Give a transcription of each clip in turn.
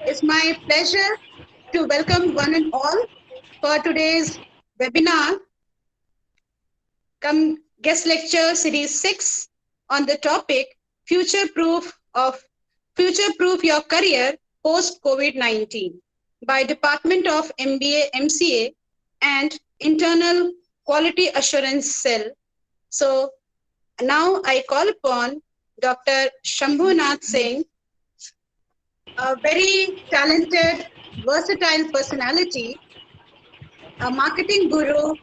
It's my pleasure to welcome one and all for today's webinar, guest lecture series 6 on the topic future proof your career post COVID-19 by Department of MBA MCA and Internal Quality Assurance Cell. So now I call upon Dr. Shambhunath Singh, a very talented, versatile personality, a marketing guru,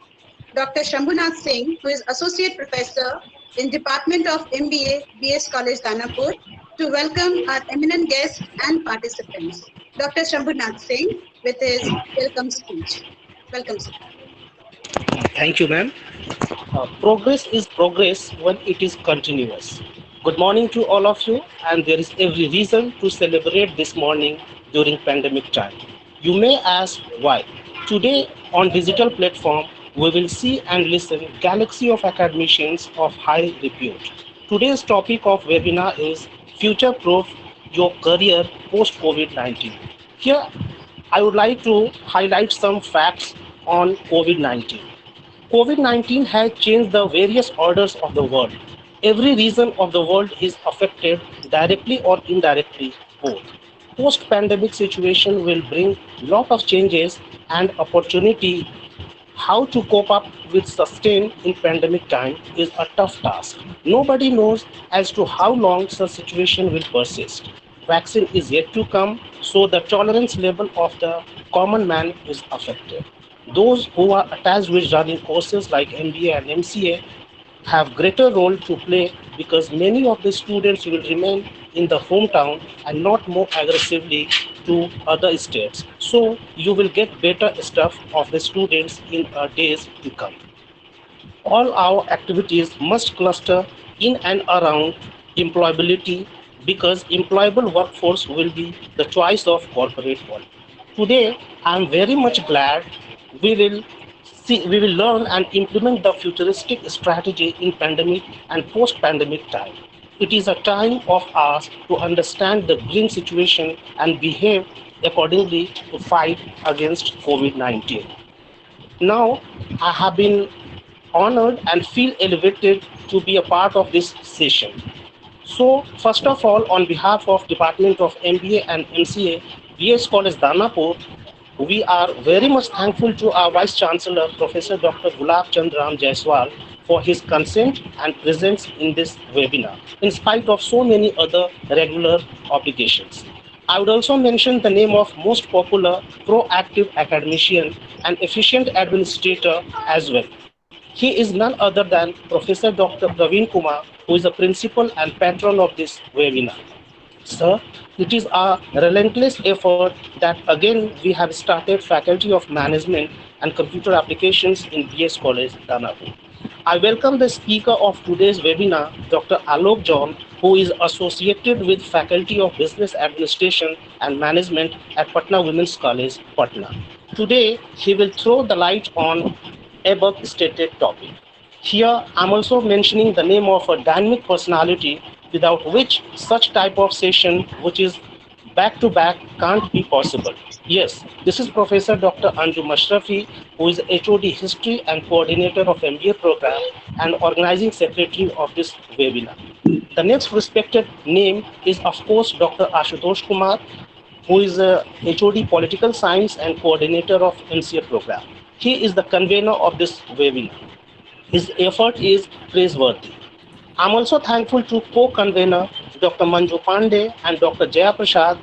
Dr. Shambhunath Singh, who is Associate Professor in Department of MBA, BS College, Danapur, to welcome our eminent guests and participants. Dr. Shambhunath Singh with his welcome speech. Welcome, sir. Thank you, ma'am. Progress is progress when it is continuous. Good morning to all of you, and there is every reason to celebrate this morning during pandemic time. You may ask why. Today on digital platform, we will see and listen galaxy of academicians of high repute. Today's topic of webinar is future proof your career post COVID-19. Here I would like to highlight some facts on COVID-19. COVID-19 has changed the various orders of the world. Every region of the world is affected directly or indirectly both. Post-pandemic situation will bring lot of changes and opportunity. How to cope up with sustain in pandemic time is a tough task. Nobody knows as to how long such situation will persist. Vaccine is yet to come, so the tolerance level of the common man is affected. Those who are attached with running courses like MBA and MCA have greater role to play because many of the students will remain in the hometown and not move aggressively to other states. So you will get better stuff of the students in days to come. All our activities must cluster in and around employability because employable workforce will be the choice of corporate world. Today, I am very much glad we will we will learn and implement the futuristic strategy in pandemic and post-pandemic time. It is a time of us to understand the green situation and behave accordingly to fight against COVID-19. Now, I have been honored and feel elevated to be a part of this session. So, first of all, on behalf of Department of MBA and MCA, BS College Danapur, we are very much thankful to our Vice Chancellor, Professor Dr. Gulab Chand Ram Jaiswal, for his consent and presence in this webinar, in spite of so many other regular obligations. I would also mention the name of most popular, proactive academician and efficient administrator as well. He is none other than Professor Dr. Praveen Kumar, who is a principal and patron of this webinar. Sir, it is our relentless effort that again we have started Faculty of Management and Computer Applications in BS College, Danapur. I welcome the speaker of today's webinar, Dr. Alok John, who is associated with Faculty of Business Administration and Management at Patna Women's College, Patna. Today, he will throw the light on above stated topic. Here, I'm also mentioning the name of a dynamic personality without which such type of session, which is back to back, can't be possible. Yes, this is Professor Dr. Anju Mashrafi, who is HOD History and Coordinator of MBA program and Organizing Secretary of this webinar. The next respected name is, of course, Dr. Ashutosh Kumar, who is a HOD Political Science and Coordinator of MCA program. He is the convener of this webinar. His effort is praiseworthy. I'm also thankful to co-convener Dr. Manju Pandey and Dr. Jaya Prasad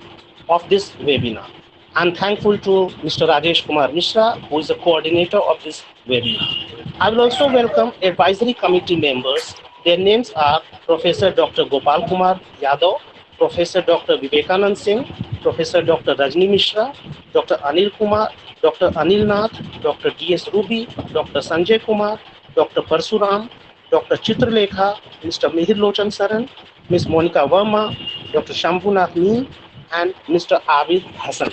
of this webinar. I'm thankful to Mr. Rajesh Kumar Mishra, who is the coordinator of this webinar. I will also welcome advisory committee members. Their names are Professor Dr. Gopal Kumar Yadav, Professor Dr. Vivekanand Singh, Professor Dr. Rajni Mishra, Dr. Anil Kumar, Dr. Anil Nath, Dr. D.S. Ruby, Dr. Sanjay Kumar, Dr. Parsuram, Dr. Chitralekha, Mr. Mihir Lochan Saran, Ms. Monica Verma, Dr. Shambhunath Neel, and Mr. Abid Hassan.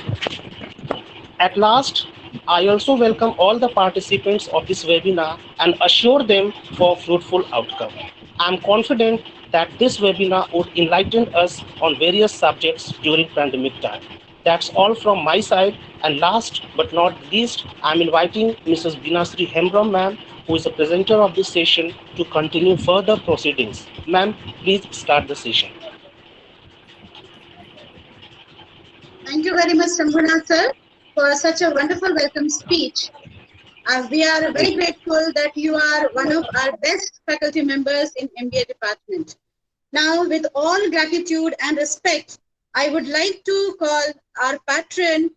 At last, I also welcome all the participants of this webinar and assure them for fruitful outcome. I am confident that this webinar would enlighten us on various subjects during pandemic time. That's all from my side. And last but not least, I'm inviting Mrs. Binasri Hembram, ma'am, who is the presenter of this session, to continue further proceedings. Ma'am, please start the session. Thank you very much, Shambhuna sir, for such a wonderful welcome speech. We are Thank very you. grateful that you are one of our best faculty members in MBA department. Now, with all gratitude and respect, I would like to call our patron,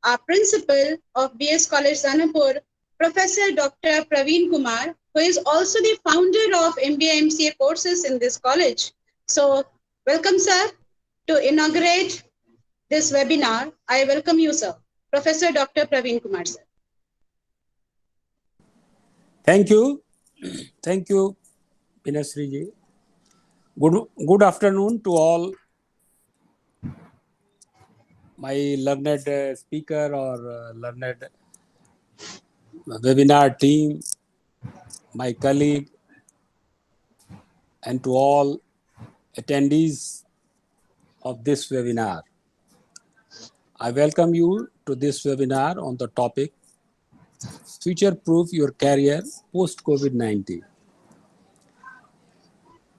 our principal of BS College Danapur, Professor Dr. Praveen Kumar, who is also the founder of MBA MCA courses in this college. So, welcome, sir, to inaugurate this webinar. I welcome you, sir. Professor Dr. Praveen Kumar, sir. Thank you. Thank you, Binasri ji. Good afternoon to all my learned speaker or learned webinar team, my colleague, and to all attendees of this webinar. I welcome you to this webinar on the topic Future-Proof Your Career Post-COVID-19.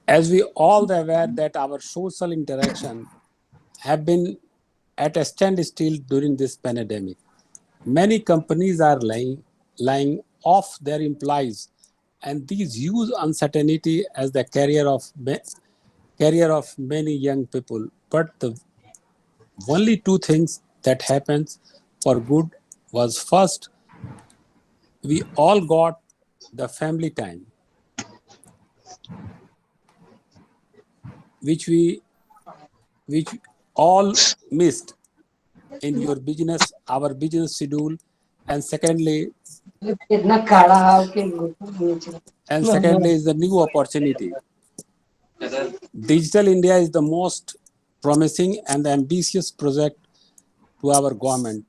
As we all are aware that our social interaction have been at a standstill during this pandemic. Many companies are laying off their employees, and these use uncertainty as the career of many young people. But the only two things that happens for good was first, we all got the family time, which all missed in your business, our business schedule, and secondly is the new opportunity. Digital India is the most promising and ambitious project to our government.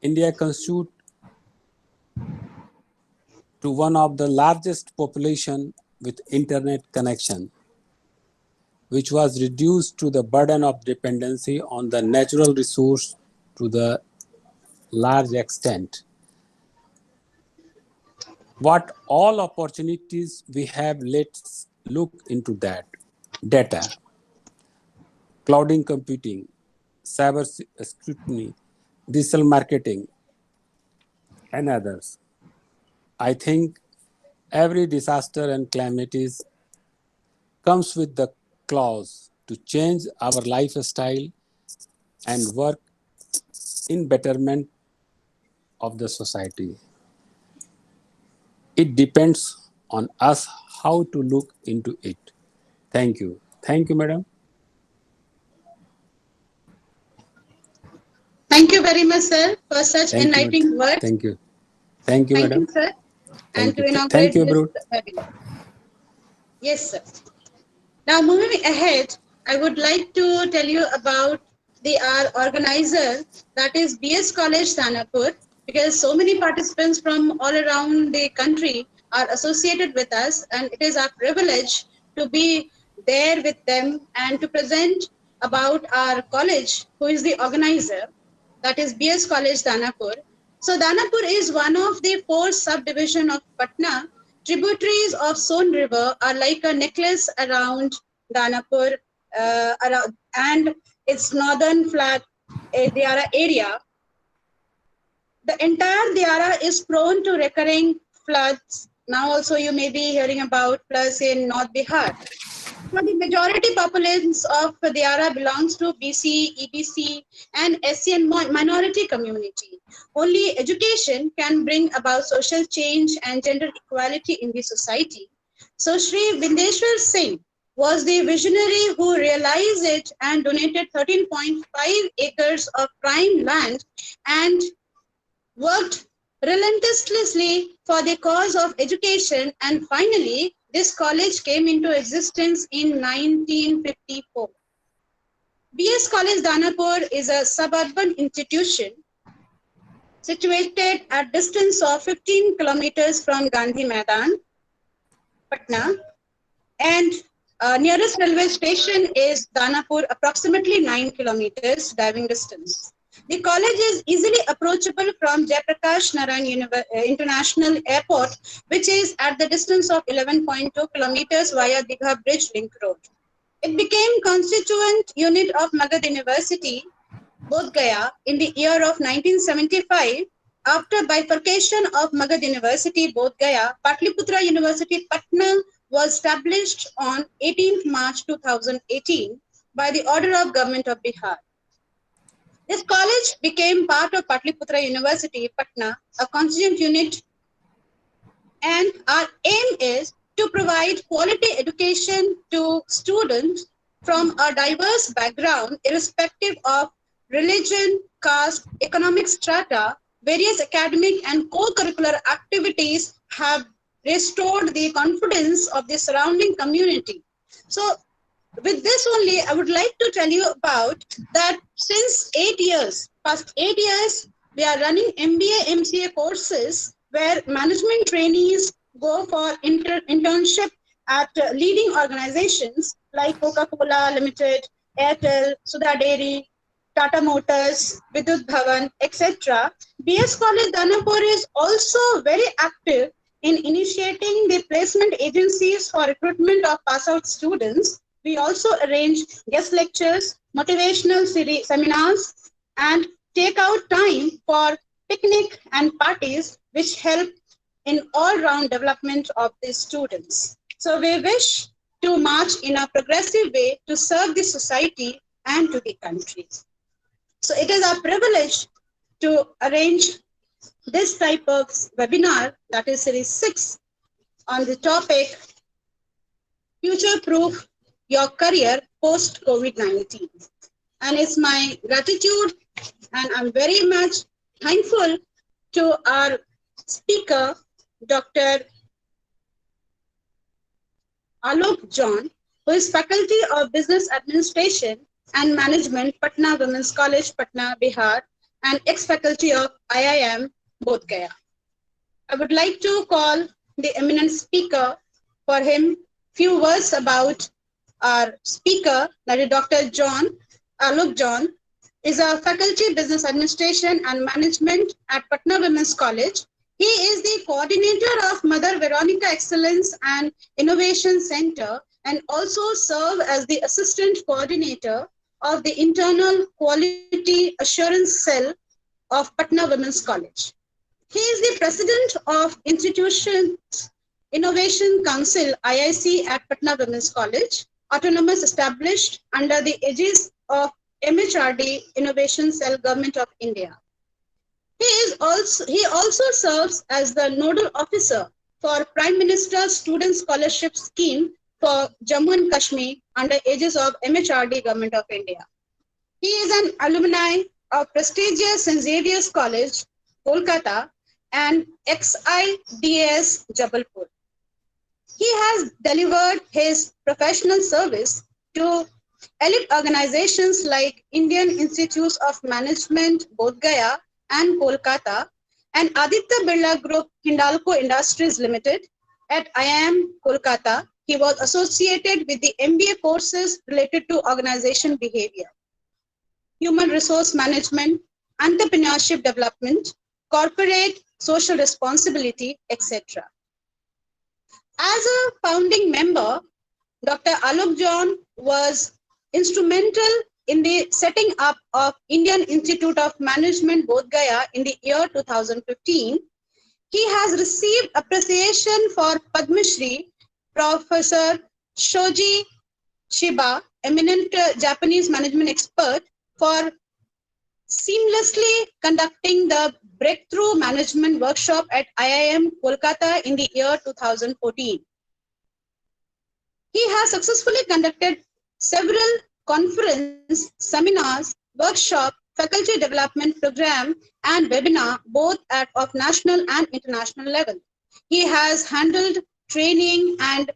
India constitutes to one of the largest population with internet connection, which was reduced to the burden of dependency on the natural resource to the large extent. What all opportunities we have, let's look into that. Data, clouding computing, cyber scrutiny, digital marketing, and others. I think every disaster and calamities comes with the clause to change our lifestyle and work in betterment of the society. It depends on us how to look into it. Thank you. Thank you, madam. Thank you very much, sir, for such Thank you. enlightening words. Thank you. Thank you, Thank you, madam. sir. And Thank to you. inaugurate Thank you, this bro. webinar. Yes, sir. Now, moving ahead, I would like to tell you about our organizer, that is BS College Danapur, because so many participants from all around the country are associated with us, and it is our privilege to be there with them and to present about our college, who is the organizer, that is BS College Danapur. So Danapur is one of the 4 subdivisions of Patna. Tributaries of Son River are like a necklace around Danapur and its northern flat Diara area. The entire Diara is prone to recurring floods. Now also you may be hearing about floods in North Bihar. So the majority populations of Diara belongs to BC, EBC and SCN minority community. Only education can bring about social change and gender equality in the society. So Sri Vindeshwar Singh was the visionary who realized it and donated 13.5 acres of prime land and worked relentlessly for the cause of education, and finally this college came into existence in 1954. BS College Danapur is a suburban institution situated at distance of 15 kilometers from Gandhi Maidan, Patna, and Nearest railway station is Danapur, approximately 9 kilometers driving distance. The college is easily approachable from Jayaprakash Narayan International Airport, which is at the distance of 11.2 kilometers via Digha Bridge Link Road. It became constituent unit of Magad University, Bodh Gaya, in the year of 1975. After bifurcation of Magad University, Bodh Gaya, Patliputra University, Patna was established on 18th March 2018 by the order of Government of Bihar. This college became part of Patliputra University, Patna, a constituent unit, and our aim is to provide quality education to students from a diverse background, irrespective of religion, caste, economic strata. Various academic and co-curricular activities have restored the confidence of the surrounding community. So with this only, I would like to tell you about that since 8 years, past 8 years, we are running MBA, MCA courses where management trainees go for internship at leading organizations like Coca-Cola Limited, Airtel, Sudha Dairy, Tata Motors, Vidyut Bhavan, etc. BS College Danapur is also very active in initiating the placement agencies for recruitment of pass-out students. We also arrange guest lectures, motivational seminars, and take out time for picnic and parties, which help in all-round development of the students. So we wish to march in a progressive way to serve the society and to the country. So it is our privilege to arrange this type of webinar, that is series 6, on the topic future-proof your career post COVID-19. And it's my gratitude, and I'm very much thankful to our speaker, Dr. Alok John, who is Faculty of Business Administration and Management, Patna Women's College, Patna, Bihar, and ex-faculty of IIM, Bodh Gaya. I would like to call the eminent speaker for him few words about our speaker, that is Dr. Alok John, is a Faculty Business Administration and Management at Patna Women's College. He is the coordinator of Mother Veronica Excellence and Innovation Center, and also serve as the assistant coordinator of the Internal Quality Assurance Cell of Patna Women's College. He is the president of Institutions Innovation Council, IIC, at Patna Women's College, autonomous established under the aegis of MHRD Innovation Cell, Government of India. He also serves as the nodal officer for Prime Minister's Student Scholarship Scheme for Jammu and Kashmir under aegis of MHRD, Government of India. He is an alumni of prestigious St. Xavier's College, Kolkata, and XIDS, Jabalpur. He has delivered his professional service to elite organizations like Indian Institutes of Management, Bodh Gaya and Kolkata, and Aditya Birla Group Hindalco Industries Limited at IIM Kolkata. He was associated with the MBA courses related to organization behavior, human resource management, entrepreneurship development, corporate social responsibility, etc. As a founding member, Dr. Alok John was instrumental in the setting up of Indian Institute of Management, Bodh Gaya, in the year 2015. He has received appreciation for Padma Shri, Professor Shoji Shiba, eminent Japanese management expert, for seamlessly conducting the Breakthrough Management Workshop at IIM Kolkata in the year 2014. He has successfully conducted several conference, seminars, workshop, faculty development program, and webinar, both of national and international level. He has handled training and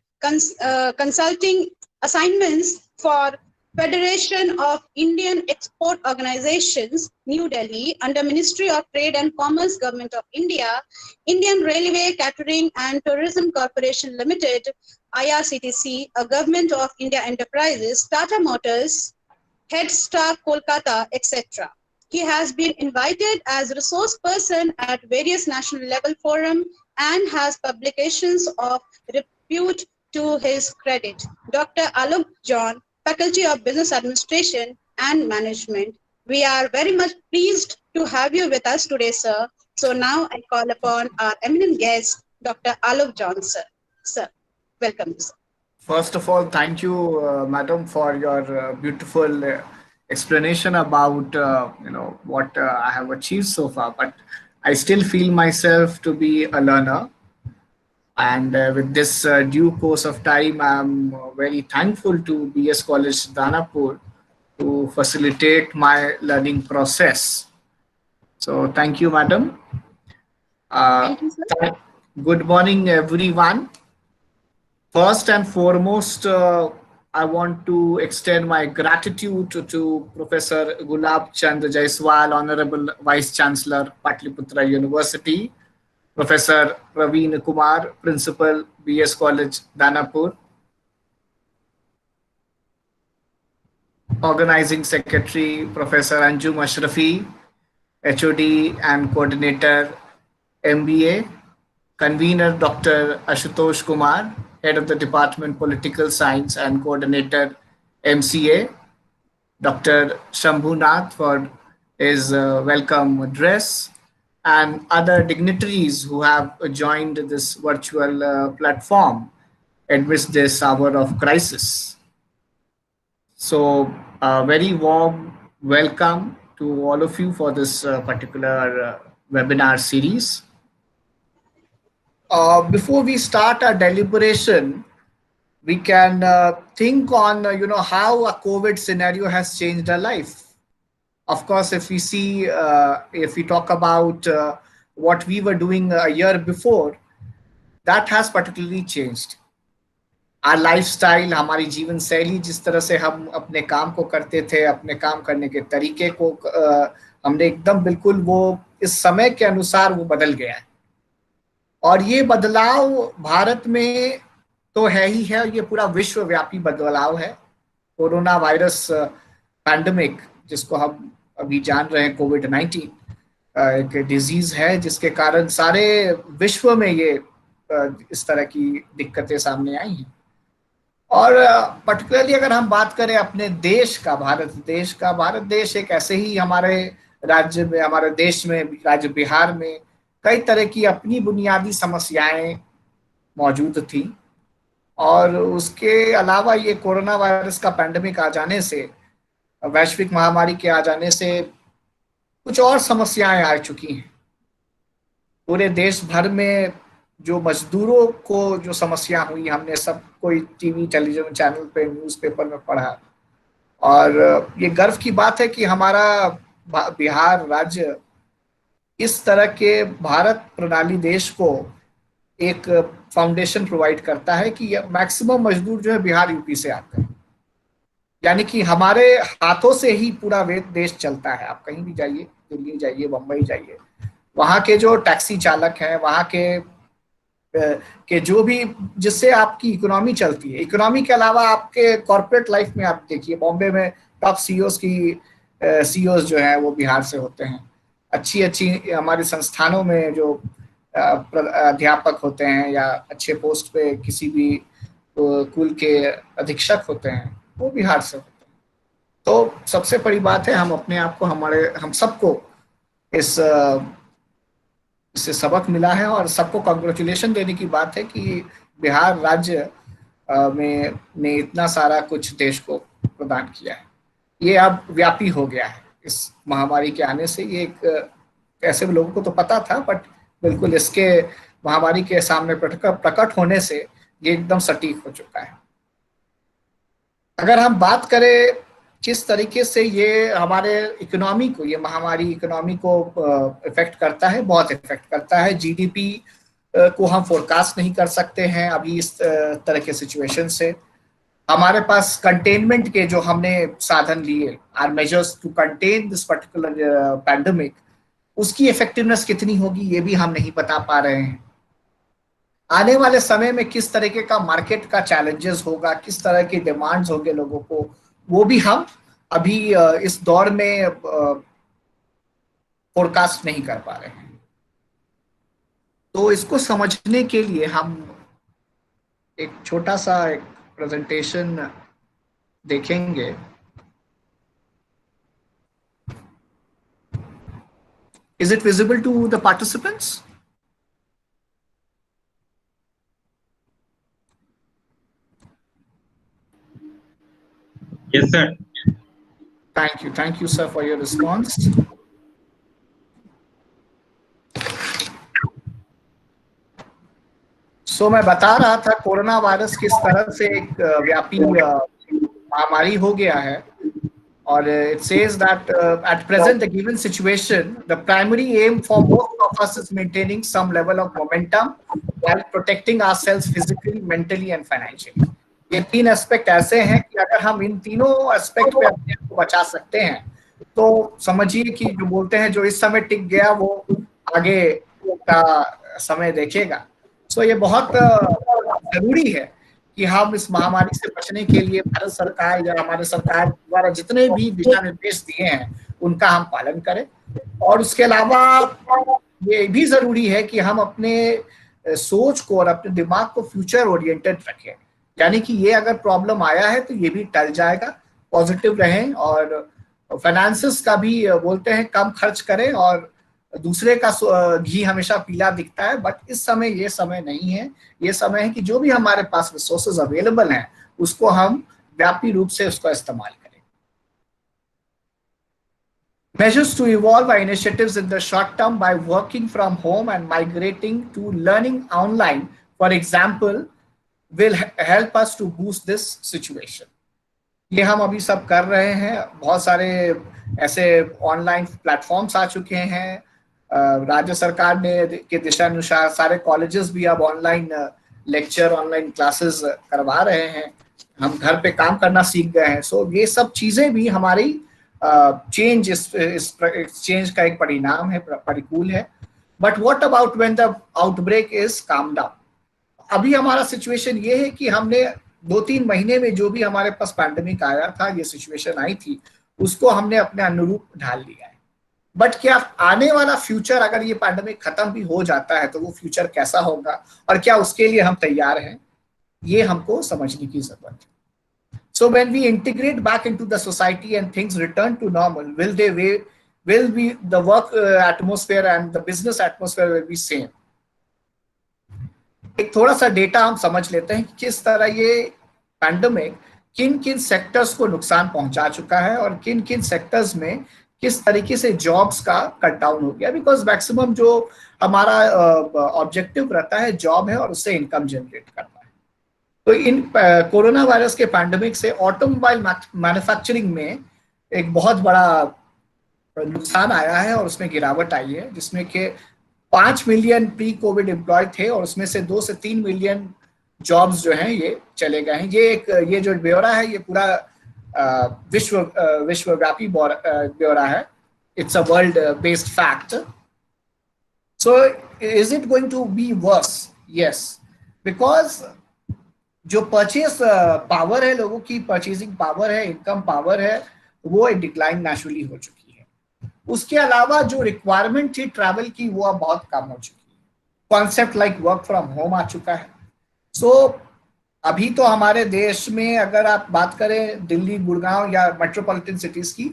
consulting assignments for Federation of Indian Export Organizations, New Delhi, under Ministry of Trade and Commerce, Government of India, Indian Railway Catering and Tourism Corporation Limited, IRCTC, a Government of India Enterprises, Tata Motors, Headstar Kolkata, etc. He has been invited as resource person at various national level forum and has publications of repute to his credit. Dr. Alok John, Faculty of Business Administration and Management. We are very much pleased to have you with us today, sir. So now I call upon our eminent guest, Dr. Alok John, sir. Sir, welcome, sir. First of all, thank you, madam, for your beautiful explanation about what I have achieved so far. But I still feel myself to be a learner, and with this due course of time, I'm very thankful to BS College Danapur to facilitate my learning process. So thank you, madam. Thank you, sir. Good morning, everyone. First and foremost, I want to extend my gratitude to Professor Gulab Chand Jaiswal, Honorable Vice Chancellor, Patliputra University, Professor Praveen Kumar, Principal, BS College, Danapur, Organizing Secretary, Professor Anjum Ashrafi, HOD and Coordinator, MBA, Convener, Dr. Ashutosh Kumar, Head of the Department, Political Science and Coordinator, MCA, Dr. Shambhunath for his welcome address, and other dignitaries who have joined this virtual platform amidst this hour of crisis. So very warm welcome to all of you for this particular webinar series. Before we start our deliberation, we can think on how a COVID scenario has changed our life. Of course, if we see, if we talk about what we were doing a year before, that has particularly changed. Our lifestyle, हमारी जीवन शैली, जिस तरह से हम अपने काम को करते थे, अपने काम करने के तरीके को हमने एकदम बिल्कुल वो इस समय के अनुसार वो बदल गया है। और ये बदलाव भारत में तो है ही है, ये पूरा विश्वव्यापी बदलाव है। कोरोना वायरस पैंडेमिक, जिसको हम अभी जान रहे हैं, कोविड-19 एक डिजीज है जिसके कारण सारे विश्व में ये इस तरह की दिक्कतें सामने आई हैं। और पर्टिकुलरली अगर हम बात करें अपने देश का, भारत देश एक ऐसे ही हमारे राज्य में, हमारे देश में, राज्य बिहार में कई तरह की अपनी बुनियादी समस्याएं मौजूद थी। और उसके अलावा ये कोरोना वायरस का पैंडेमिक आ जाने से, वैश्विक महामारी के आ जाने से कुछ और समस्याएं आ चुकी हैं। पूरे देश भर में जो मजदूरों को जो समस्या हुई, हमने सब कोई टीवी टेलीविजन चैनल पे, न्यूज़पेपर में पढ़ा। और ये गर्व की बात है कि हमारा बिहार राज्य इस तरह के भारत प्रणाली देश को एक फाउंडेशन प्रोवाइड करता है कि मैक्सिमम मजदूर जो है बिहार यूपी से आते हैं। यानी कि हमारे हाथों से ही पूरा देश चलता है। आप कहीं भी जाइए, दिल्ली जाइए, बम्बई जाइए, वहाँ के जो टैक्सी चालक हैं, वहाँ के जो भी, जिससे आपकी इकोनॉमी चलती है। इकोनॉमी के अलावा आपके कॉर्पोरेट लाइफ में आप देखिए, बॉम्बे में टॉप सीईओज जो है वो बिहार से होते हैं। अच्छी हमारे संस्थानों में जो अध्यापक होते हैं या अच्छे पोस्ट पे किसी भी कुल के अधीक्षक होते हैं, वो बिहार से होते हैं। तो सबसे बड़ी बात है, हम अपने आप को, हम सबको इससे सबक मिला है और सबको कांग्रेचुलेशन देने की बात है कि बिहार राज्य ने इतना सारा कुछ देश को प्रदान किया है। ये अब व्यापी हो गया है इस महामारी के आने से। ये एक ऐसे लोगों को तो पता था, बट बिल्कुल इसके महामारी के सामने प्रकट होने से ये एकदम सटीक हो चुका है। अगर हम बात करें किस तरीके से ये हमारे इकोनॉमी को, ये महामारी इकोनॉमी को इफेक्ट करता है, बहुत इफेक्ट करता है। जीडीपी को हम फोरकास्ट नहीं कर सकते हैं अभी इस तरह के सिचुएशन से। हमारे पास कंटेनमेंट के जो हमने साधन लिए, are measures to contain this particular pandemic, उसकी इफेक्टिवनेस कितनी होगी ये भी हम नहीं बता पा रहे हैं। आने वाले समय में किस तरीके का मार्केट का चैलेंजेस होगा, किस तरह की डिमांड्स होंगे लोगों को, वो भी हम अभी इस दौर में फोरकास्ट नहीं कर पा रहे हैं। तो इसको समझने के लिए हम एक छोटा सा एक प्रेजेंटेशन देखेंगे। Is it visible to the participants? Yes, sir. Thank you, sir, for your response. मैं बता रहा था कोरोना वायरस किस तरह से एक व्यापी महामारी हो गया है, और it says that at present the given situation, the primary aim for most of us is maintaining some level of momentum while protecting ourselves physically, mentally and financially. ये तीन एस्पेक्ट ऐसे हैं कि अगर हम इन तीनों एस्पेक्ट पे अपने आप को बचा सकते हैं तो समझिए कि जो बोलते हैं जो इस समय टिक गया वो आगे का समय देखेगा। ये बहुत जरूरी है कि हम इस महामारी से बचने के लिए भारत सरकार या हमारे सरकार द्वारा जितने भी दिशा निर्देश दिए हैं उनका हम पालन करें, और उसके अलावा ये भी जरूरी है कि हम अपने सोच को और अपने दिमाग को फ्यूचर ओरिएंटेड रखें, यानी कि ये अगर प्रॉब्लम आया है तो ये भी टल जाएगा, पॉजिटिव रहें, और फाइनेंसेस का भी बोलते हैं कम खर्च करें, और दूसरे का घी हमेशा पीला दिखता है, बट इस समय ये समय नहीं है। ये समय है कि जो भी हमारे पास रिसोर्सेज अवेलेबल हैं उसको हम व्यापी रूप से उसका इस्तेमाल करें। Measures to evolve our initiatives in the short term by working from home and migrating to learning online, for example, will help us to boost this situation. ये हम अभी सब कर रहे हैं, बहुत सारे ऐसे ऑनलाइन प्लेटफॉर्म्स आ चुके हैं, राज्य सरकार ने के दिशानुसार सारे कॉलेजेस भी अब ऑनलाइन लेक्चर, ऑनलाइन क्लासेस करवा रहे हैं, हम घर पे काम करना सीख गए हैं। ये सब चीजें भी हमारी चेंज, इस चेंज का एक परिणाम है, परिकूल है। But what about when the outbreak is calm down? अभी हमारा सिचुएशन ये है कि हमने 2-3 महीने में जो भी हमारे पास पैंडेमिक आया था, ये सिचुएशन आई थी, उसको हमने अपने अनुरूप ढाल लिया है। बट क्या आने वाला फ्यूचर, अगर ये पैंडेमिक खत्म भी हो जाता है तो वो फ्यूचर कैसा होगा और क्या उसके लिए हम तैयार हैं, ये हमको समझने की जरूरत है। So when we integrate back into the society and things return to normal, will be the work atmosphere and the business atmosphere will be same? एक थोड़ा सा डेटा हम समझ लेते हैं कि किस तरह ये पैंडेमिक किन किन सेक्टर्स को नुकसान पहुंचा चुका है और किन किन सेक्टर्स में किस तरीके से जॉब्स का कट डाउन हो गया, बिकॉज मैक्सिमम जो हमारा ऑब्जेक्टिव रहता है जॉब है और उससे इनकम जनरेट करना है। तो इन कोरोना वायरस के पैंडेमिक से ऑटोमोबाइल मैन्युफैक्चरिंग में एक बहुत बड़ा नुकसान आया है और उसमें गिरावट आई है, जिसमें कि 5 मिलियन प्री कोविड एम्प्लॉय थे और उसमें से 2 से 3 मिलियन जॉब्स जो हैं ये चले गए हैं। ये जो ब्यौरा है ये पूरा विश्वव्यापी ब्यौरा है, it's a world based fact. So is it going to be worse? Yes, because जो परचेस पावर है, लोगों की परचेजिंग पावर है, इनकम पावर है, वो एक डिक्लाइन नेचुरली हो चुकी है। उसके अलावा जो रिक्वायरमेंट थी ट्रैवल की वो अब बहुत कम हो चुकी है। Concept like work from home आ चुका है। अभी तो हमारे देश में अगर आप बात करें दिल्ली, गुड़गांव या मेट्रोपॉलिटन सिटीज की,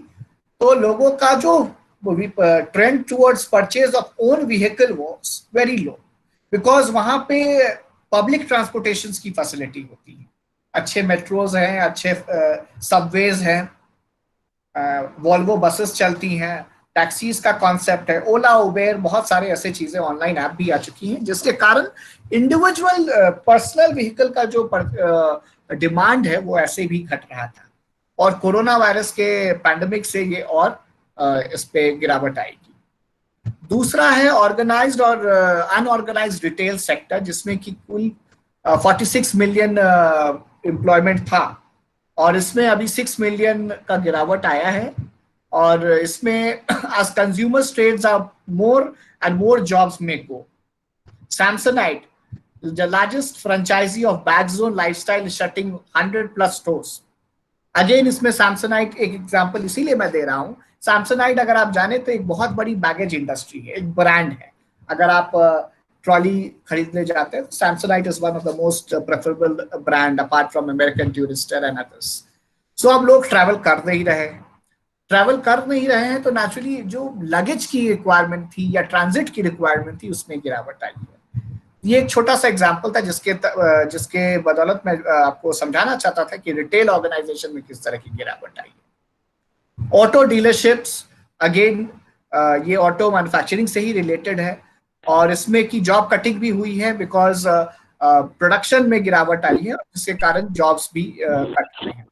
तो लोगों का जो trend towards purchase of own vehicle was very low, because वहां पे पब्लिक ट्रांसपोर्टेशन की फैसिलिटी होती है, अच्छे मेट्रोज हैं, अच्छे सबवेज हैं, वॉल्वो बसेस चलती हैं, टैक्सीज का कॉन्सेप्ट है, ओला, उबेर, बहुत सारे ऐसे चीजें, ऑनलाइन ऐप भी आ चुकी हैं, जिसके कारण इंडिविजुअल पर्सनल व्हीकल का जो डिमांड है वो ऐसे भी घट रहा था। और कोरोना वायरस के पैंडेमिक से ये और इस पे गिरावट आएगी। दूसरा है ऑर्गेनाइज्ड और अनऑर्गेनाइज्ड रिटेल सेक्टर, जिसमें कि कुल 46 मिलियन एम्प्लॉयमेंट था और इसमें अभी 6 मिलियन का गिरावट आया है। और इसमें as consumers trades are more and more jobs may go. Samsonite the largest franchisee of Bagzone Lifestyle is shutting 100+ stores. Again इसमें सैमसोनाइट एक एग्जांपल इसीलिए मैं दे रहा हूं. सैमसोनाइट अगर आप जाने तो एक बहुत बड़ी बैगेज इंडस्ट्री है, एक ब्रांड है. अगर आप ट्रॉली खरीदने जाते हैं तो Samsonite is one of the most preferable brand apart from American Tourister and others. So अब लोग ट्रैवल कर नहीं रहे हैं तो नेचुरली जो लगेज की रिक्वायरमेंट थी या ट्रांजिट की रिक्वायरमेंट थी उसमें गिरावट आई है. ये एक छोटा सा एग्जांपल था जिसके बदौलत मैं आपको समझाना चाहता था कि रिटेल ऑर्गेनाइजेशन में किस तरह की गिरावट आई है. ऑटो डीलरशिप्स, अगेन ये ऑटो मैन्युफैक्चरिंग से ही रिलेटेड है और इसमें की जॉब कटिंग भी हुई है बिकॉज प्रोडक्शन में गिरावट आई है, जिसके कारण जॉब्स भी कट हुए हैं.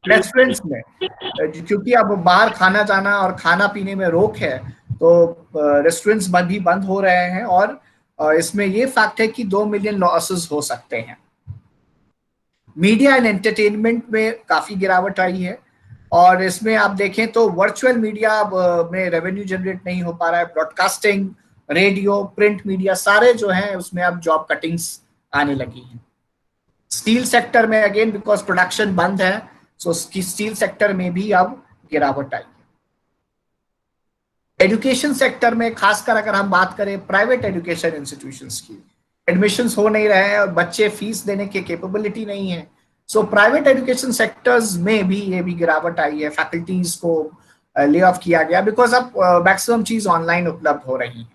रेस्टोरेंट्स में क्योंकि अब बाहर खाना जाना और खाना पीने में रोक है तो रेस्टोरेंट्स भी बंद हो रहे हैं और इसमें ये फैक्ट है कि 2 मिलियन लॉसेस हो सकते हैं. मीडिया एंड एंटरटेनमेंट में काफी गिरावट आई है और इसमें आप देखें तो वर्चुअल मीडिया में रेवेन्यू जनरेट नहीं हो पा रहा है. ब्रॉडकास्टिंग, रेडियो, प्रिंट मीडिया सारे जो हैं उसमें अब जॉब कटिंग्स आने लगी हैं. स्टील सेक्टर में अगेन बिकॉज प्रोडक्शन बंद है सो स्टील सेक्टर में भी अब गिरावट आई है. एजुकेशन सेक्टर में खासकर अगर हम बात करें प्राइवेट एजुकेशन इंस्टीट्यूशंस की, एडमिशंस हो नहीं रहे हैं और बच्चे फीस देने की कैपेबिलिटी नहीं है. सो प्राइवेट एजुकेशन सेक्टर्स में भी ये भी गिरावट आई है. फैकल्टीज को ले ऑफ किया गया बिकॉज अब मैक्सिमम चीज ऑनलाइन उपलब्ध हो रही है.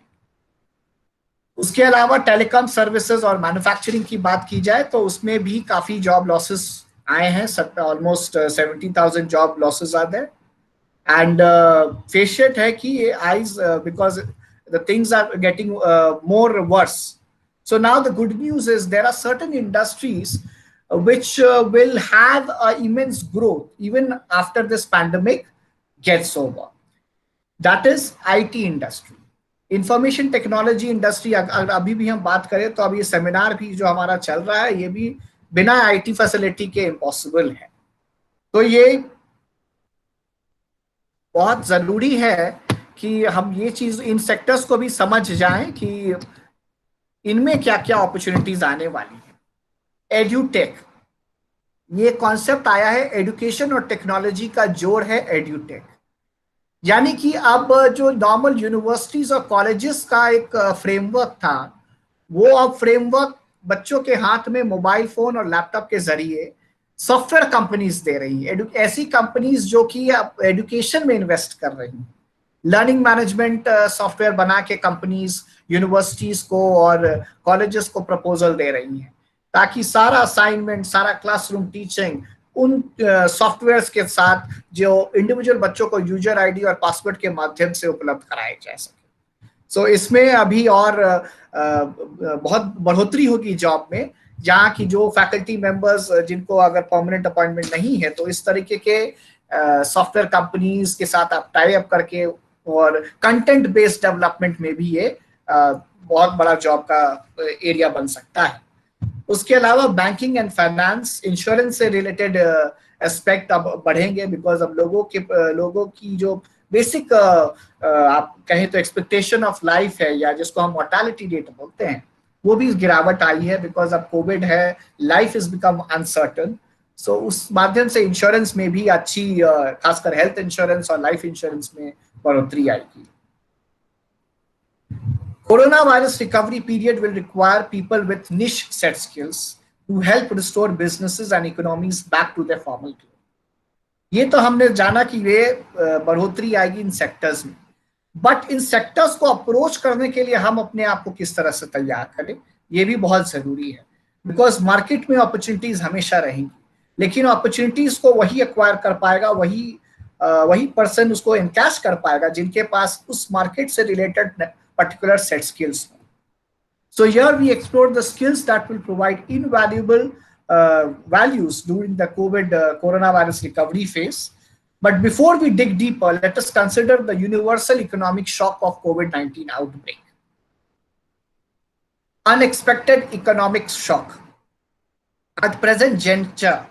उसके अलावा टेलीकॉम सर्विसेज और मैन्युफैक्चरिंग की बात की जाए तो उसमें भी काफी जॉब लॉसेस आए हैं. Almost 70,000 job losses are there. And face it है कि ये eyes because the things are getting more worse. So now the good news is there are certain industries which will have immense growth even after this pandemic gets over. That is IT industry. Information technology industry अगर अभी भी हम बात करें तो अभी seminar भी जो हमारा चल रहा है ये भी बिना IT फैसिलिटी के इम्पॉसिबल है. तो ये बहुत जरूरी है कि हम ये चीज इन सेक्टर्स को भी समझ जाएं कि इनमें क्या क्या अपॉर्चुनिटीज आने वाली है. एड्यूटेक, ये कॉन्सेप्ट आया है. एजुकेशन और टेक्नोलॉजी का जोड़ है एड्यूटेक. यानी कि अब जो नॉर्मल यूनिवर्सिटीज और कॉलेजेस का एक फ्रेमवर्क था वो अब फ्रेमवर्क बच्चों के हाथ में मोबाइल फोन और लैपटॉप के जरिए सॉफ्टवेयर कंपनीज दे रही है. ऐसी कंपनीज जो कि एजुकेशन में इन्वेस्ट कर रही हैं. लर्निंग मैनेजमेंट सॉफ्टवेयर बना के कंपनीज यूनिवर्सिटीज को और कॉलेजेस को प्रपोजल दे रही हैं ताकि सारा असाइनमेंट, सारा क्लासरूम टीचिंग उन सॉफ्टवेयर्स के साथ जो इंडिविजुअल बच्चों को यूजर आईडी और पासवर्ड के माध्यम से उपलब्ध कराए जा सके. सो इसमें अभी और बहुत बढ़ोतरी होगी जॉब में, जहाँ की जो फैकल्टी मेंबर्स जिनको अगर परमानेंट अपॉइंटमेंट नहीं है तो इस तरीके के सॉफ्टवेयर कंपनीज के साथ आप टाई अप करके और कंटेंट बेस्ड डेवलपमेंट में भी ये बहुत बड़ा जॉब का एरिया बन सकता है. उसके अलावा बैंकिंग एंड फाइनेंस, इंश्योरेंस से रिलेटेड एस्पेक्ट अब बढ़ेंगे बिकॉज अब लोगों की जो बेसिक आप कहें तो एक्सपेक्टेशन ऑफ लाइफ है या जिसको हम मोर्टालिटी रेट बोलते हैं वो भी ग्रावट आई है बिकॉज अब कोविड है, लाइफ इज बिकम अनसर्टन. सो उस माध्यम से इंश्योरेंस में भी अच्छी खासकर हेल्थ इंश्योरेंस और लाइफ इंश्योरेंस में बढ़ोतरी आएगी. Coronavirus recovery period will require people with niche set skills to help restore businesses and economies back to their formal growth. ये तो हमने जाना कि ये बढ़ोतरी आएगी इन सेक्टर्स में, बट इन सेक्टर्स को अप्रोच करने के लिए हम अपने आप को किस तरह से तैयार करें ये भी बहुत जरूरी है. बिकॉज मार्केट में अपॉर्चुनिटीज हमेशा रहेंगी, लेकिन अपॉर्चुनिटीज को वही एक्वायर कर पाएगा, वही पर्सन उसको एनकैश कर पाएगा जिनके पास उस मार्केट से related particular set skills. So here we explore the skills that will provide invaluable values during the coronavirus recovery phase. But before we dig deeper, let us consider the universal economic shock of COVID-19 outbreak. Unexpected economic shock. At present juncture,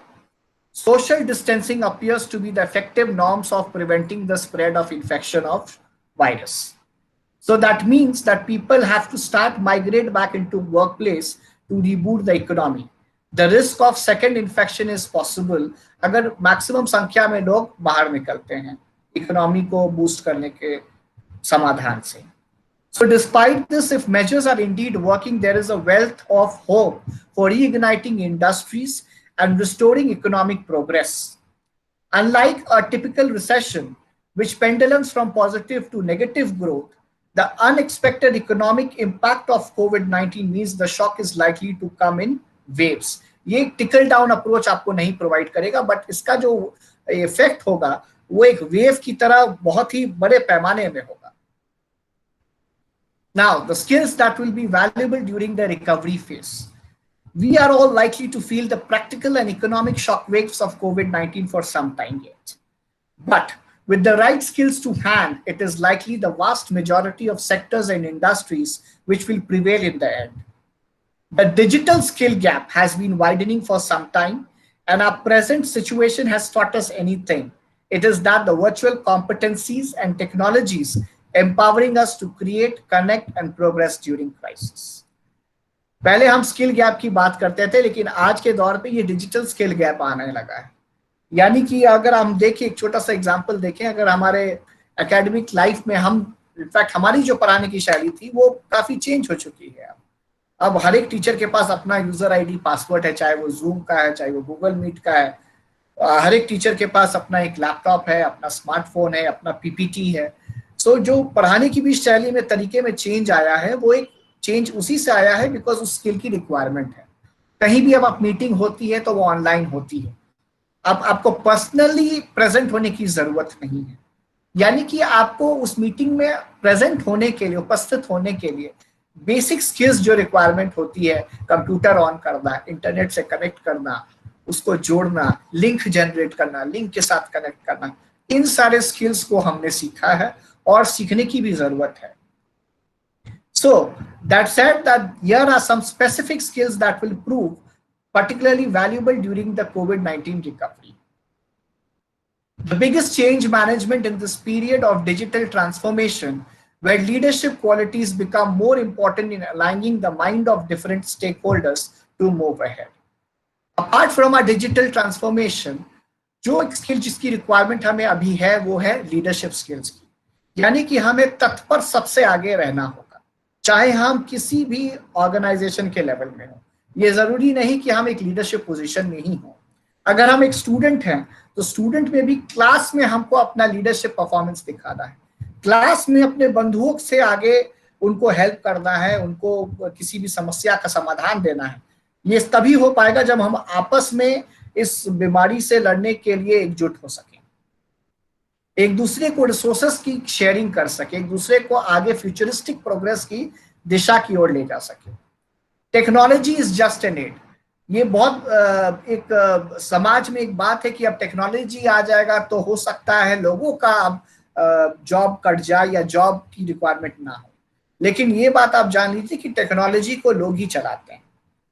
social distancing appears to be the effective norms of preventing the spread of infection of virus. So that means that people have to start migrate back into workplace to reboot the economy. The risk of second infection is possible अगर maximum संख्या में लोग बाहर निकलते हैं economy को boost करने के समाधान से. So despite this, if measures are indeed working, there is a wealth of hope for reigniting industries and restoring economic progress. Unlike a typical recession, which pendulums from positive to negative growth, the unexpected economic impact of COVID-19 means the shock is likely to come in waves. ये tackle down approach आपको नहीं provide करेगा, but इसका जो effect होगा वो एक wave की तरह बहुत ही बड़े पैमाने में होगा. Now, the skills that will be valuable during the recovery phase. We are all likely to feel the practical and economic shock waves of COVID-19 for some time yet. But with the right skills to hand, it is likely the vast majority of sectors and industries which will prevail in the end. The digital skill gap has been widening for some time, and our present situation has taught us anything. It is that the virtual competencies and technologies empowering us to create, connect and progress during crisis. पहले हम skill gap की बात करते थे, लेकिन आज के दौर पे ये डिजिटल स्किल गैप आने लगा है. यानी कि अगर हम देखें, एक छोटा सा एग्जांपल देखें, अगर हमारे एकेडमिक लाइफ में हम इनफैक्ट हमारी जो पढ़ाने की शैली थी वो काफी चेंज हो चुकी है. अब हर एक टीचर के पास अपना यूजर आईडी पासवर्ड है, चाहे वो जूम का है, चाहे वो गूगल मीट का है. हर एक टीचर के पास अपना एक लैपटॉप है, अपना स्मार्टफोन है, अपना पीपीटी है. सो जो पढ़ाने की भी शैली में तरीके में चेंज आया है वो एक चेंज उसी से आया है बिकॉज उस स्किल की रिक्वायरमेंट है. कहीं भी अब आप मीटिंग होती है तो वो ऑनलाइन होती है. अब आपको पर्सनली प्रेजेंट होने की जरूरत नहीं है. यानी कि आपको उस मीटिंग में प्रेजेंट होने के लिए, उपस्थित होने के लिए बेसिक स्किल्स जो रिक्वायरमेंट होती है, कंप्यूटर ऑन करना, इंटरनेट से कनेक्ट करना, उसको जोड़ना, लिंक जनरेट करना, लिंक के साथ कनेक्ट करना, इन सारे स्किल्स को हमने सीखा है और सीखने की भी जरूरत है. So that said, that here are some specific skills that will prove particularly valuable during the COVID-19 recovery. The biggest change management in this period of digital transformation, where leadership qualities become more important in aligning the mind of different stakeholders to move ahead. Apart from our digital transformation, जो skill जिसकी requirement हमें अभी है वो है leadership skills की. यानी कि हमें तत्पर सबसे आगे रहना होगा, चाहे हम किसी भी ऑर्गेनाइजेशन के लेवल में हो. ये जरूरी नहीं कि हम एक लीडरशिप पोजीशन में ही हो. अगर हम एक स्टूडेंट हैं तो स्टूडेंट में भी क्लास में हमको अपना लीडरशिप परफॉर्मेंस दिखाना है. क्लास में अपने बंधुओं से आगे उनको हेल्प करना है, उनको किसी भी समस्या का समाधान देना है. ये तभी हो पाएगा जब हम आपस में इस बीमारी से लड़ने के लिए एकजुट हो सके, एक दूसरे को रिसोर्सेस की शेयरिंग कर सके, एक दूसरे को आगे फ्यूचरिस्टिक प्रोग्रेस की दिशा की ओर ले जा सके. Technology is just an aid. ये बहुत एक समाज में एक बात है कि अब टेक्नोलॉजी आ जाएगा तो हो सकता है लोगों का अब जॉब कट जाए या जॉब की रिक्वायरमेंट ना हो. लेकिन ये बात आप जान लीजिए कि टेक्नोलॉजी को लोग ही चलाते हैं.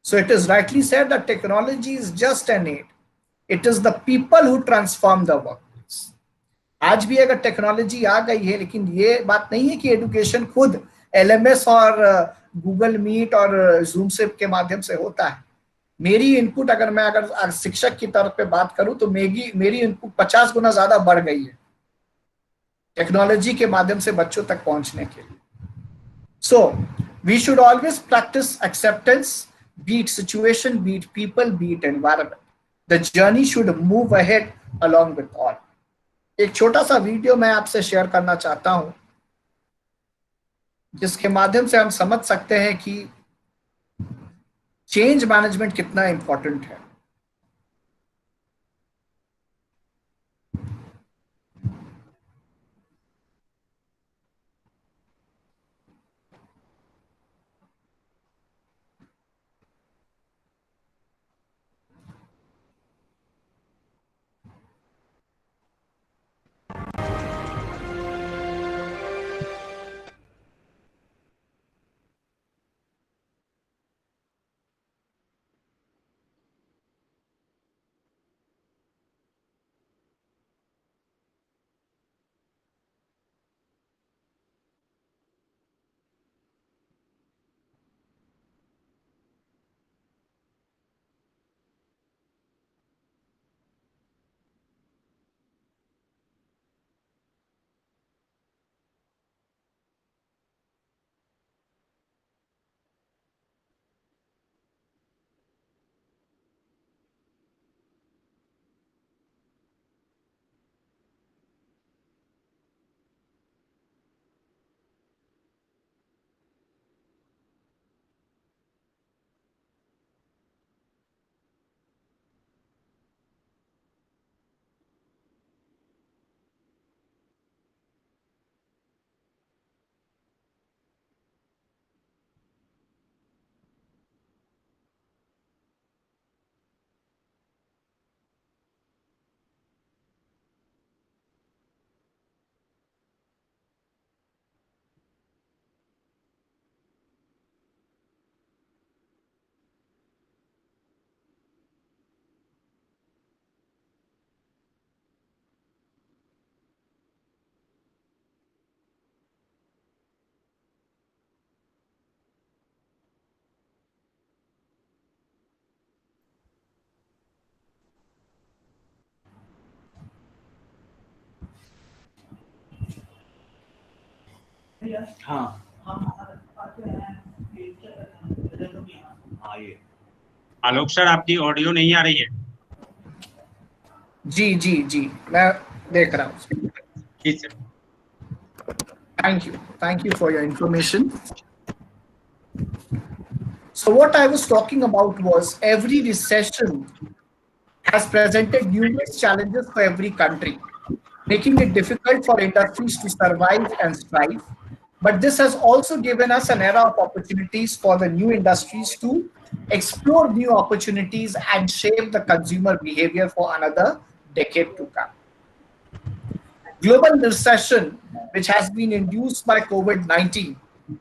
So it is rightly said that technology is just an aid. It is the people who transform the work. आज भी अगर टेक्नोलॉजी आ गई है, लेकिन ये बात नहीं है कि एजुकेशन खुद एलएमएस और गूगल मीट और जूम से के माध्यम से होता है. मेरी इनपुट अगर शिक्षक की तरफ पे बात करूं तो मेरी इनपुट 50 गुना ज्यादा बढ़ गई है टेक्नोलॉजी के माध्यम से बच्चों तक पहुंचने के लिए. So we should always practise acceptance, be it situation, be it people, be it environment. The journey should move ahead along with all. एक छोटा सा वीडियो मैं आपसे शेयर करना चाहता हूं जिसके माध्यम से हम समझ सकते हैं कि चेंज मैनेजमेंट कितना इंपॉर्टेंट है. हाँ ये आलोक सर, आपकी ऑडियो नहीं आ रही है। जी जी जी, मैं देख रहा हूँ। जी sir. Thank you for your information. So what I was talking about was every recession has presented numerous challenges for every country, making it difficult for industries to survive and strive. But this has also given us an era of opportunities for the new industries to explore new opportunities and shape the consumer behavior for another decade to come. Global recession, which has been induced by COVID-19,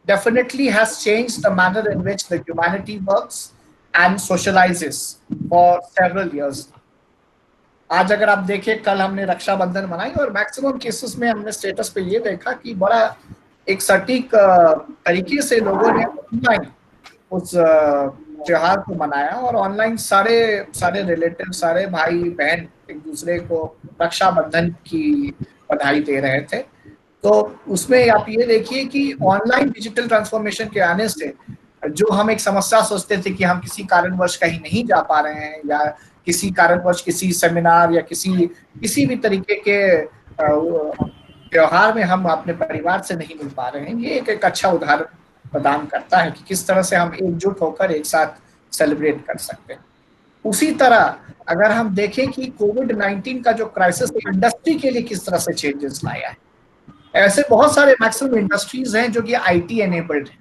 definitely has changed the manner in which the humanity works and socializes for several years. आज अगर आप देखें, कल हमने रक्षाबंधन मनाई और maximum cases में हमने स्टेटस पे ये देखा कि बड़ा एक सटीक तरीके से लोगों ने ऑनलाइन उस त्योहार को मनाया और ऑनलाइन सारे सारे रिलेटिव, सारे भाई बहन एक दूसरे को रक्षाबंधन की बधाई दे रहे थे। तो उसमें आप ये देखिए कि ऑनलाइन डिजिटल ट्रांसफॉर्मेशन के आने से जो हम एक समस्या सोचते थे कि हम किसी कारणवश कहीं नहीं जा पा रहे हैं या किसी कारणवश किसी सेमिनार या किसी भी तरीके के त्योहार में हम अपने परिवार से नहीं मिल पा रहे हैं, ये एक अच्छा उदाहरण प्रदान करता है कि किस तरह से हम एकजुट होकर एक साथ सेलिब्रेट कर सकते हैं। उसी तरह अगर हम देखें कि कोविड-19 का जो क्राइसिस इंडस्ट्री के लिए किस तरह से चेंजेस लाया है, ऐसे बहुत सारे मैक्सिमम इंडस्ट्रीज हैं जो कि आईटी एनेबल्ड हैं,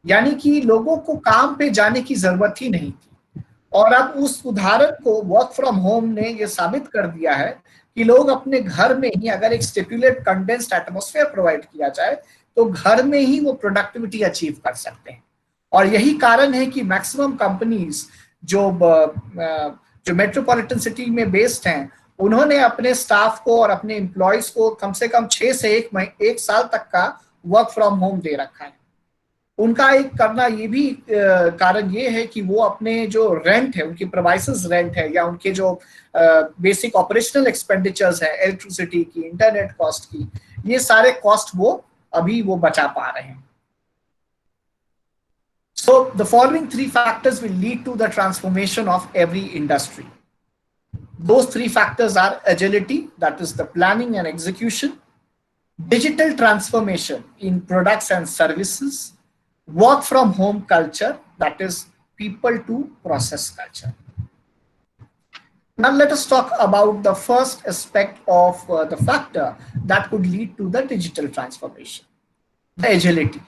यानी कि लोगों को काम पे जाने की जरूरत ही नहीं थी। और अब उस उदाहरण को वर्क फ्रॉम होम ने ये साबित कर दिया है कि लोग अपने घर में ही अगर एक स्टिपुलेट कंडेंस्ड एटमॉस्फेयर प्रोवाइड किया जाए तो घर में ही वो प्रोडक्टिविटी अचीव कर सकते हैं। और यही कारण है कि मैक्सिमम कंपनीज जो मेट्रोपॉलिटन सिटी में बेस्ड हैं, उन्होंने अपने स्टाफ को और अपने एम्प्लॉयज को कम से कम 6 से 1 साल तक का वर्क फ्रॉम होम दे रखा है। उनका एक करना ये भी कारण ये है कि वो अपने जो रेंट है, उनकी प्रीमाइसेस रेंट है या उनके जो बेसिक ऑपरेशनल एक्सपेंडिचर्स है, इलेक्ट्रिसिटी की, इंटरनेट कॉस्ट की, ये सारे कॉस्ट वो बचा पा रहे हैं। So the following 3 factors will lead to the transformation of every industry. Those 3 factors are agility, that is the planning and execution, digital transformation in products and services, work from home culture, that is people to process culture. Now let us talk about the first aspect of the factor that could lead to the digital transformation, the agility.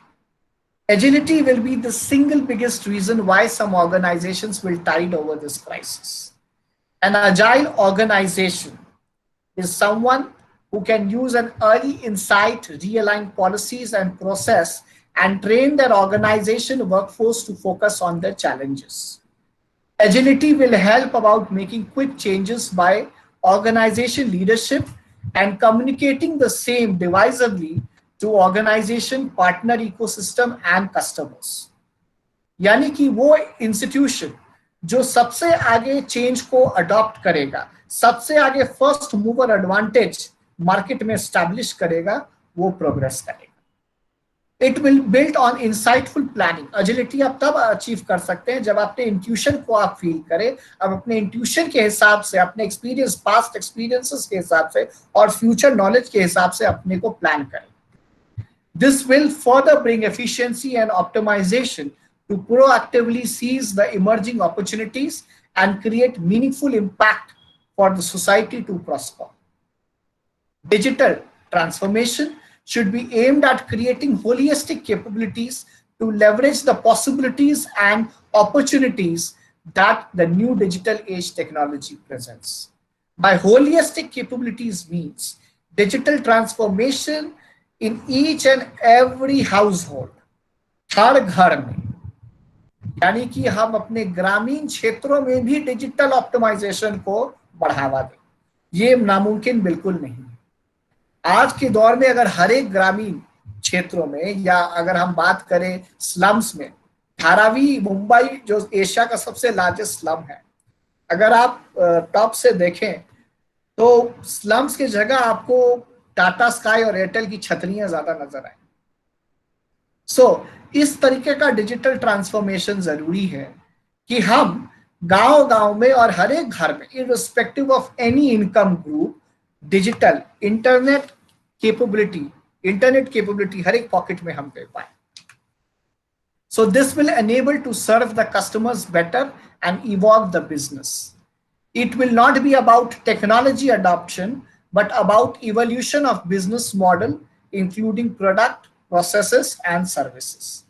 Agility will be the single biggest reason why some organizations will tide over this crisis. An agile organization is someone who can use an early insight, realign policies and process, and train their organization workforce to focus on their challenges. Agility will help about making quick changes by organization leadership and communicating the same divisively to organization, partner ecosystem and customers. यानी कि वो institution जो सबसे आगे change को adopt करेगा, सबसे आगे फर्स्ट मूवर एडवांटेज मार्केट में एस्टैब्लिश करेगा, वो प्रोग्रेस करेगा। It will build on insightful planning. Agility आप तब अचीव कर सकते हैं जब अपने इंट्यूशन को आप फील करें, अब अपने इंट्यूशन के हिसाब से, अपने एक्सपीरियंस, पास्ट एक्सपीरियंसेस के हिसाब से और फ्यूचर नॉलेज के हिसाब से अपने को प्लान करें। This will further bring efficiency and optimization to proactively seize the emerging opportunities and create meaningful impact for the society to prosper. Digital transformation should be aimed at creating holistic capabilities to leverage the possibilities and opportunities that the new digital age technology presents. By holistic capabilities means digital transformation in each and every household, हर घर में, यानी कि हम अपने ग्रामीण क्षेत्रों में भी डिजिटल ऑप्टिमाइजेशन को बढ़ावा दें। ये नामुमकिन बिल्कुल नहीं है। आज के दौर में अगर हर एक ग्रामीण क्षेत्रों में, या अगर हम बात करें स्लम्स में, धारावी मुंबई जो एशिया का सबसे लार्जेस्ट स्लम है, अगर आप टॉप से देखें तो स्लम्स की जगह आपको टाटा स्काई और एयरटेल की छतरियां ज्यादा नजर आए। इस तरीके का डिजिटल ट्रांसफॉर्मेशन जरूरी है कि हम गांव गांव में और हर एक घर में irrespective of any income group digital internet capability हर एक पॉकेट में हम दे पाए. So this will enable to serve the customers better and evolve the business. It will not be about technology adoption, but about evolution of business model, including product, processes, and services.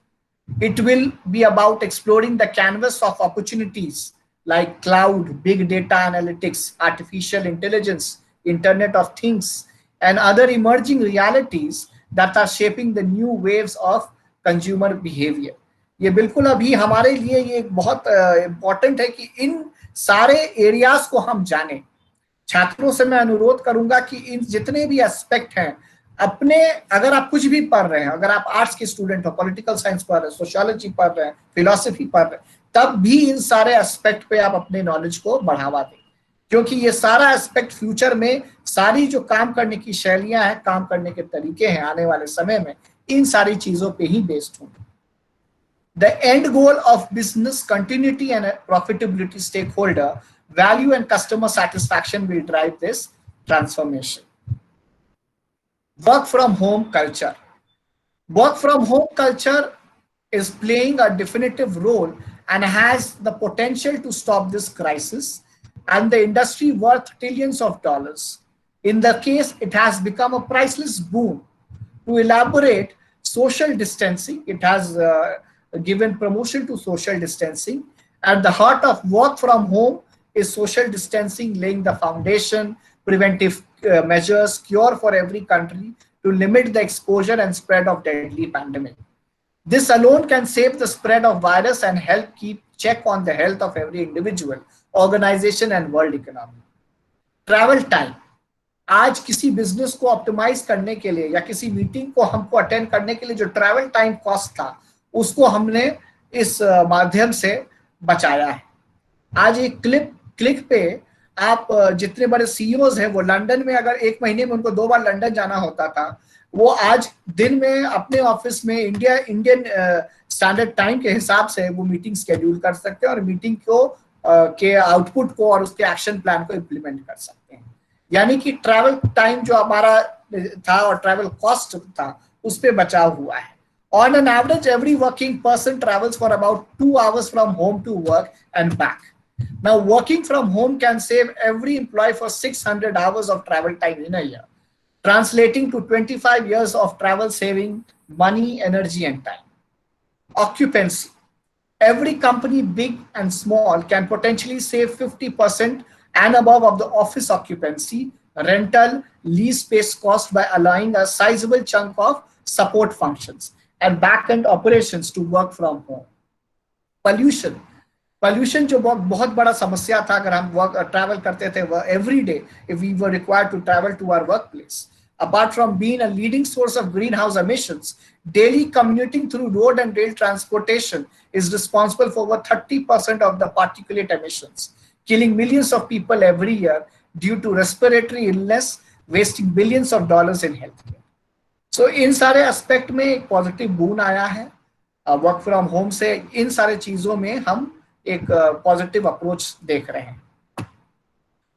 It will be about exploring the canvas of opportunities like cloud, big data analytics, artificial intelligence, Internet of Things, and other emerging realities that are shaping the new waves of consumer behavior. ये बिल्कुल अभी हमारे लिए ये बहुत important है कि इन सारे एरियाज को हम जानें. छात्रों से मैं अनुरोध करूंगा कि इन जितने भी एस्पेक्ट हैं अपने, अगर आप कुछ भी पढ़ रहे हैं, अगर आप आर्ट्स के स्टूडेंट हो, पॉलिटिकल साइंस पढ़ रहे हैं, सोशियोलॉजी पढ़ रहे हैं, फिलॉसफी पढ़ रहे हैं, तब भी इन सारे एस्पेक्ट पे आप अपने नॉलेज को बढ़ावा दें, क्योंकि ये सारा एस्पेक्ट फ्यूचर में सारी जो काम करने की शैलियां हैं, काम करने के तरीके हैं, आने वाले समय में इन सारी चीजों पे ही बेस्ड होंगे. The end goal of business continuity and profitability stakeholder value and customer satisfaction will drive this transformation. Work from home culture. Work from home culture is playing a definitive role and has the potential to stop this crisis and the industry worth trillions of dollars. In the case, it has become a priceless boon. To elaborate, social distancing, it has given promotion to social distancing. At the heart of work from home is social distancing, laying the foundation, preventive measures, cure for every country to limit the exposure and spread of deadly pandemic. This alone can save the spread of virus and help keep check on the health of every individual, organization and world economy. Travel time. आज किसी business को optimise करने के लिए या किसी meeting को हमको अटेंड करने के लिए जो ट्रैवल टाइम कॉस्ट था, उसको हमने इस माध्यम से बचाया है. आज एक क्लिक पे आप जितने बड़े सीईओज हैं, वो लंदन में अगर एक महीने में उनको 2 बार लंदन जाना होता था, वो आज दिन में अपने ऑफिस में इंडियन स्टैंडर्ड टाइम के हिसाब से वो मीटिंग शेड्यूल कर सकते हैं और मीटिंग को के आउटपुट को और उसके एक्शन प्लान को इम्प्लीमेंट कर सकते हैं. यानी कि ट्रैवल टाइम जो हमारा था और ट्रैवल कॉस्ट था, उस पर बचाव हुआ है. On an average, every working person travels for about 2 hours from home to work and back. Now, working from home can save every employee for 600 hours of travel time in a year, translating to 25 years of travel saving money, energy, and time. Occupancy. Every company, big and small, can potentially save 50% and above of the office occupancy, rental, lease space cost by allowing a sizable chunk of support functions and back-end operations to work from home. Pollution जो बहुत बड़ा समस्या था, अगर हम travel करते थे every day, if we were required to travel to our workplace. Apart from being a leading source of greenhouse emissions, daily commuting through road and rail transportation is responsible for over 30% of the particulate emissions, killing millions of people every year due to respiratory illness, wasting billions of dollars in healthcare. So इन सारे aspect में एक positive बून आया है work from home से. इन सारे चीजों में हम एक पॉजिटिव अप्रोच देख रहे हैं.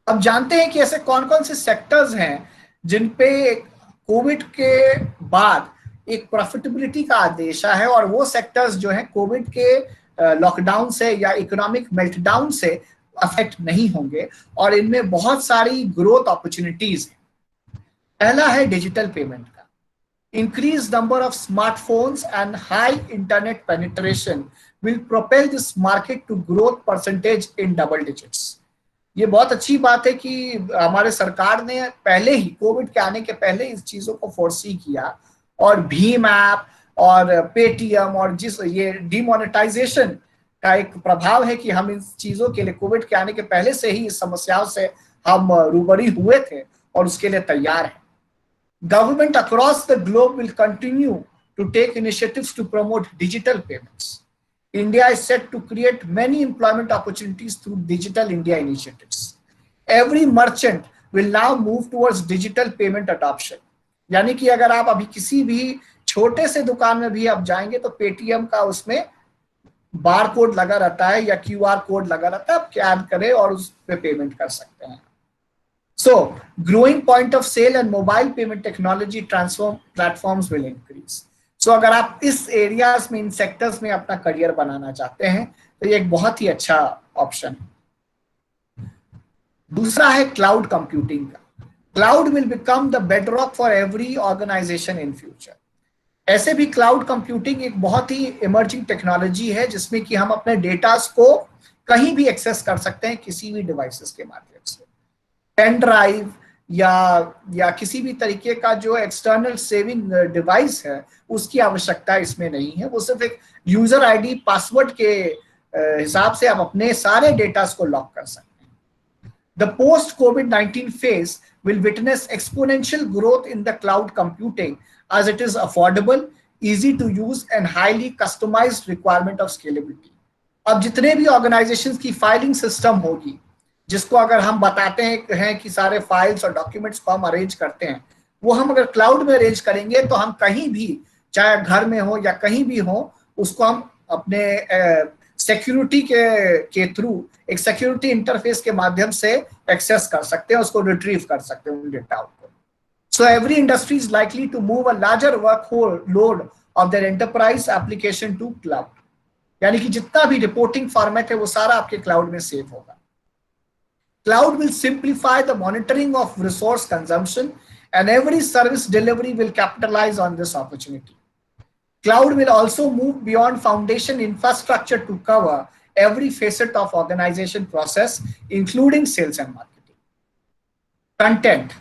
अब जानते हैं कि ऐसे कौन कौन से सेक्टर्स हैं जिन पे कोविड के बाद एक प्रॉफिटेबिलिटी का आदेश है, और वो सेक्टर्स जो हैं कोविड के लॉकडाउन से या इकोनॉमिक मेल्टडाउन से अफेक्ट नहीं होंगे और इनमें बहुत सारी ग्रोथ अपॉर्चुनिटीज हैं. पहला है digital payment. Increased number of smartphones and high internet penetration will propel this market to growth percentage in double digits. ये बहुत अच्छी बात है कि हमारे सरकार ने पहले ही, कोविड के आने के पहले इस चीजों को फोरसी किया और भीम ऐप और पेटीएम और जिस ये डिमोनेटाइजेशन का एक प्रभाव है कि हम इन चीजों के लिए कोविड के आने के पहले से ही इस समस्याओं से हम रूबरू हुए थे और उसके लिए तैयार हैं. Government across the globe will continue to take initiatives to promote digital payments. India is set to create many employment opportunities through Digital India initiatives. Every merchant will now move towards digital payment adoption. यानी कि अगर आप अभी किसी भी छोटे से दुकान में भी आप जाएंगे तो पेटीएम का उसमें बार कोड लगा रहता है या क्यूआर कोड लगा रहता है, आप स्कैन करें और उस पे पेमेंट कर सकते हैं। So, growing point of sale and mobile payment technology transform platforms will increase. So, अगर आप इस एरियाज में, इन सेक्टर्स में अपना करियर बनाना चाहते हैं तो ये एक बहुत ही अच्छा ऑप्शन है। दूसरा है क्लाउड कंप्यूटिंग का। Cloud will become the bedrock for every organisation in future. ऐसे भी क्लाउड कंप्यूटिंग एक बहुत ही इमर्जिंग टेक्नोलॉजी है जिसमें कि हम अपने डेटास को कहीं भी एक्सेस कर सकते हैं किसी भी डिवाइसेस के माध्यम से। पेन ड्राइव या किसी भी तरीके का जो एक्सटर्नल सेविंग डिवाइस है उसकी आवश्यकता इसमें नहीं है। वो सिर्फ एक यूजर आईडी पासवर्ड के हिसाब से आप अपने सारे डेटास को लॉक कर सकते हैं। The post COVID-19 phase will witness exponential growth in the cloud computing as it is affordable, easy to use and highly customized requirement of scalability. अब जितने भी ऑर्गेनाइजेशंस की फाइलिंग सिस्टम होगी, जिसको अगर हम बताते हैं कि सारे फाइल्स और डॉक्यूमेंट्स को हम अरेंज करते हैं, वो हम अगर क्लाउड में अरेंज करेंगे तो हम कहीं भी, चाहे घर में हो या कहीं भी हो, उसको हम अपने सिक्योरिटी के थ्रू एक सिक्योरिटी इंटरफेस के माध्यम से एक्सेस कर सकते हैं, उसको रिट्रीव कर सकते हैं उन डेटा को। So every industry is likely to move a larger workload of their enterprise application to cloud. यानी कि जितना भी रिपोर्टिंग फॉर्मेट है वो सारा आपके क्लाउड में सेव होगा। Cloud will simplify the monitoring of resource consumption and every service delivery will capitalize on this opportunity. Cloud will also move beyond foundation infrastructure to cover every facet of organization process, including sales and marketing. Content.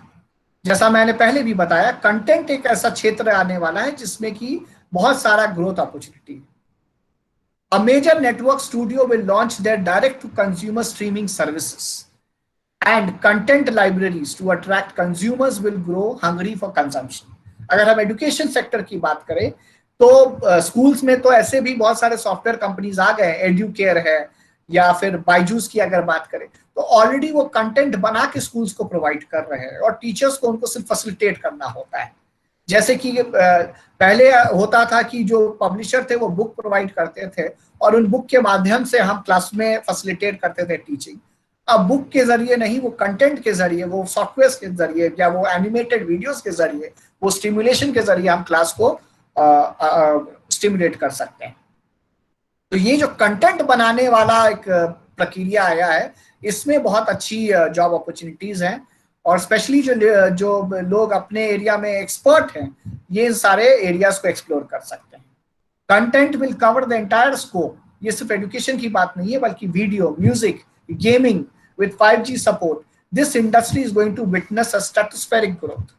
जैसा मैंने पहले भी बताया, content एक ऐसा क्षेत्र आने वाला है जिसमें कि बहुत सारा ग्रोथ अपॉर्चुनिटी है। A major network studio will launch their direct to consumer streaming services and content libraries to attract consumers will grow hungry for consumption. अगर हम एजुकेशन सेक्टर की बात करें तो स्कूल्स में तो ऐसे भी बहुत सारे सॉफ्टवेयर कंपनीज आ गए, एड्यूकेयर है या फिर बायजूस की अगर बात करें तो ऑलरेडी वो कंटेंट बना के स्कूल्स को प्रोवाइड कर रहे हैं और टीचर्स को उनको सिर्फ फैसिलिटेट करना होता है। जैसे कि पहले होता था कि जो पब्लिशर थे वो बुक प्रोवाइड करते थे और उन बुक के माध्यम से हम क्लास में फैसिलिटेट करते थे टीचिंग। अब बुक के जरिए नहीं, वो कंटेंट के जरिए, वो सॉफ्टवेयर के जरिए या वो एनिमेटेड वीडियोस के जरिए, वो स्टिमुलेशन के जरिए हम क्लास को स्टिमुलेट कर सकते हैं। तो ये जो कंटेंट बनाने वाला एक प्रक्रिया आया है, इसमें बहुत अच्छी जॉब अपॉर्चुनिटीज हैं और स्पेशली जो लोग अपने एरिया में एक्सपर्ट हैं, ये सारे एरियाज को एक्सप्लोर कर सकते हैं। Content will cover the entire scope. ये सिर्फ एजुकेशन की बात नहीं है बल्कि video, music, gaming with 5G support, this industry is going to witness a stratospheric growth.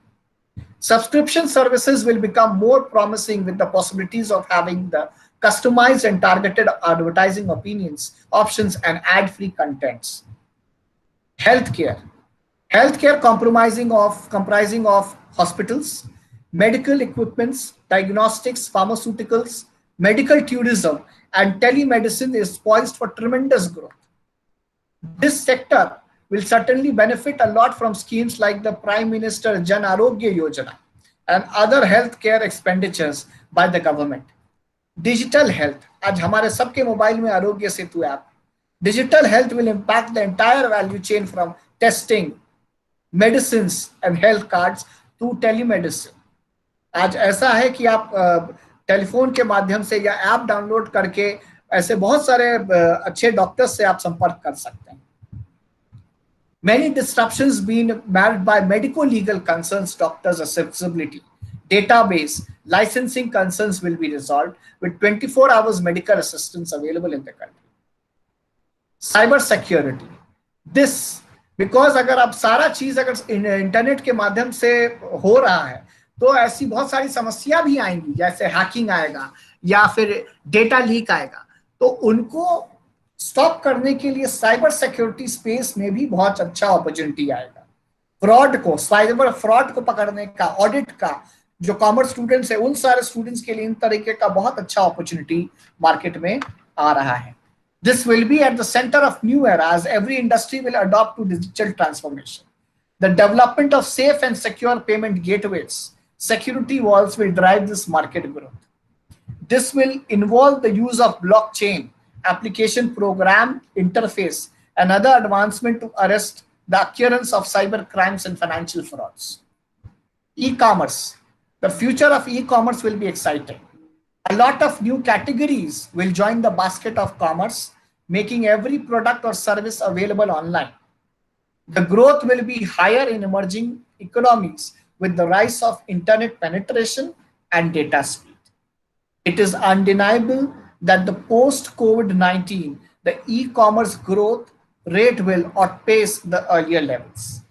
Subscription services will become more promising with the possibilities of having the customized and targeted advertising options and ad-free contents. Healthcare comprising of hospitals, medical equipments, diagnostics, pharmaceuticals, medical tourism, and telemedicine is poised for tremendous growth. This sector will certainly benefit a lot from schemes like the Prime Minister Jan Arogya Yojana and other healthcare expenditures by the government. Digital health. आज हमारे सबके mobile में Aarogya Setu app. Digital health will impact the entire value chain from testing, medicines and health cards to telemedicine. आज ऐसा है कि आप telephone के माध्यम से या ऐप डाउनलोड करके ऐसे बहुत सारे अच्छे डॉक्टर्स से आप संपर्क कर सकते हैं। Many disruptions being marred by medico-legal concerns, doctors' accessibility, database, licensing concerns will be resolved with 24 hours medical assistance available in the country. Cyber security. This, because अगर आप सारा चीज अगर इंटरनेट के माध्यम से हो रहा है तो ऐसी बहुत सारी समस्या भी आएंगी, जैसे हैकिंग आएगा या फिर डेटा लीक आएगा, तो उनको स्टॉप करने के लिए साइबर सिक्योरिटी स्पेस में भी बहुत अच्छा अपॉर्चुनिटी आएगा। साइबर फ्रॉड को पकड़ने का, ऑडिट का, जो कॉमर्स स्टूडेंट्स है उन सारे स्टूडेंट्स के लिए इन तरीके का बहुत अच्छा अपॉर्चुनिटी मार्केट में आ रहा है। This will be at the centre of new era as every industry will adopt to digital transformation. The development of safe and secure payment gateways security walls will drive this market growth. This will involve the use of blockchain, application program interface, and other advancement to arrest the occurrence of cyber crimes and financial frauds. E-commerce. The future of e-commerce will be exciting. A lot of new categories will join the basket of commerce, making every product or service available online. The growth will be higher in emerging economies with the rise of internet penetration and data speed. It is undeniable that the post-COVID-19, the e-commerce growth rate will outpace the earlier levels.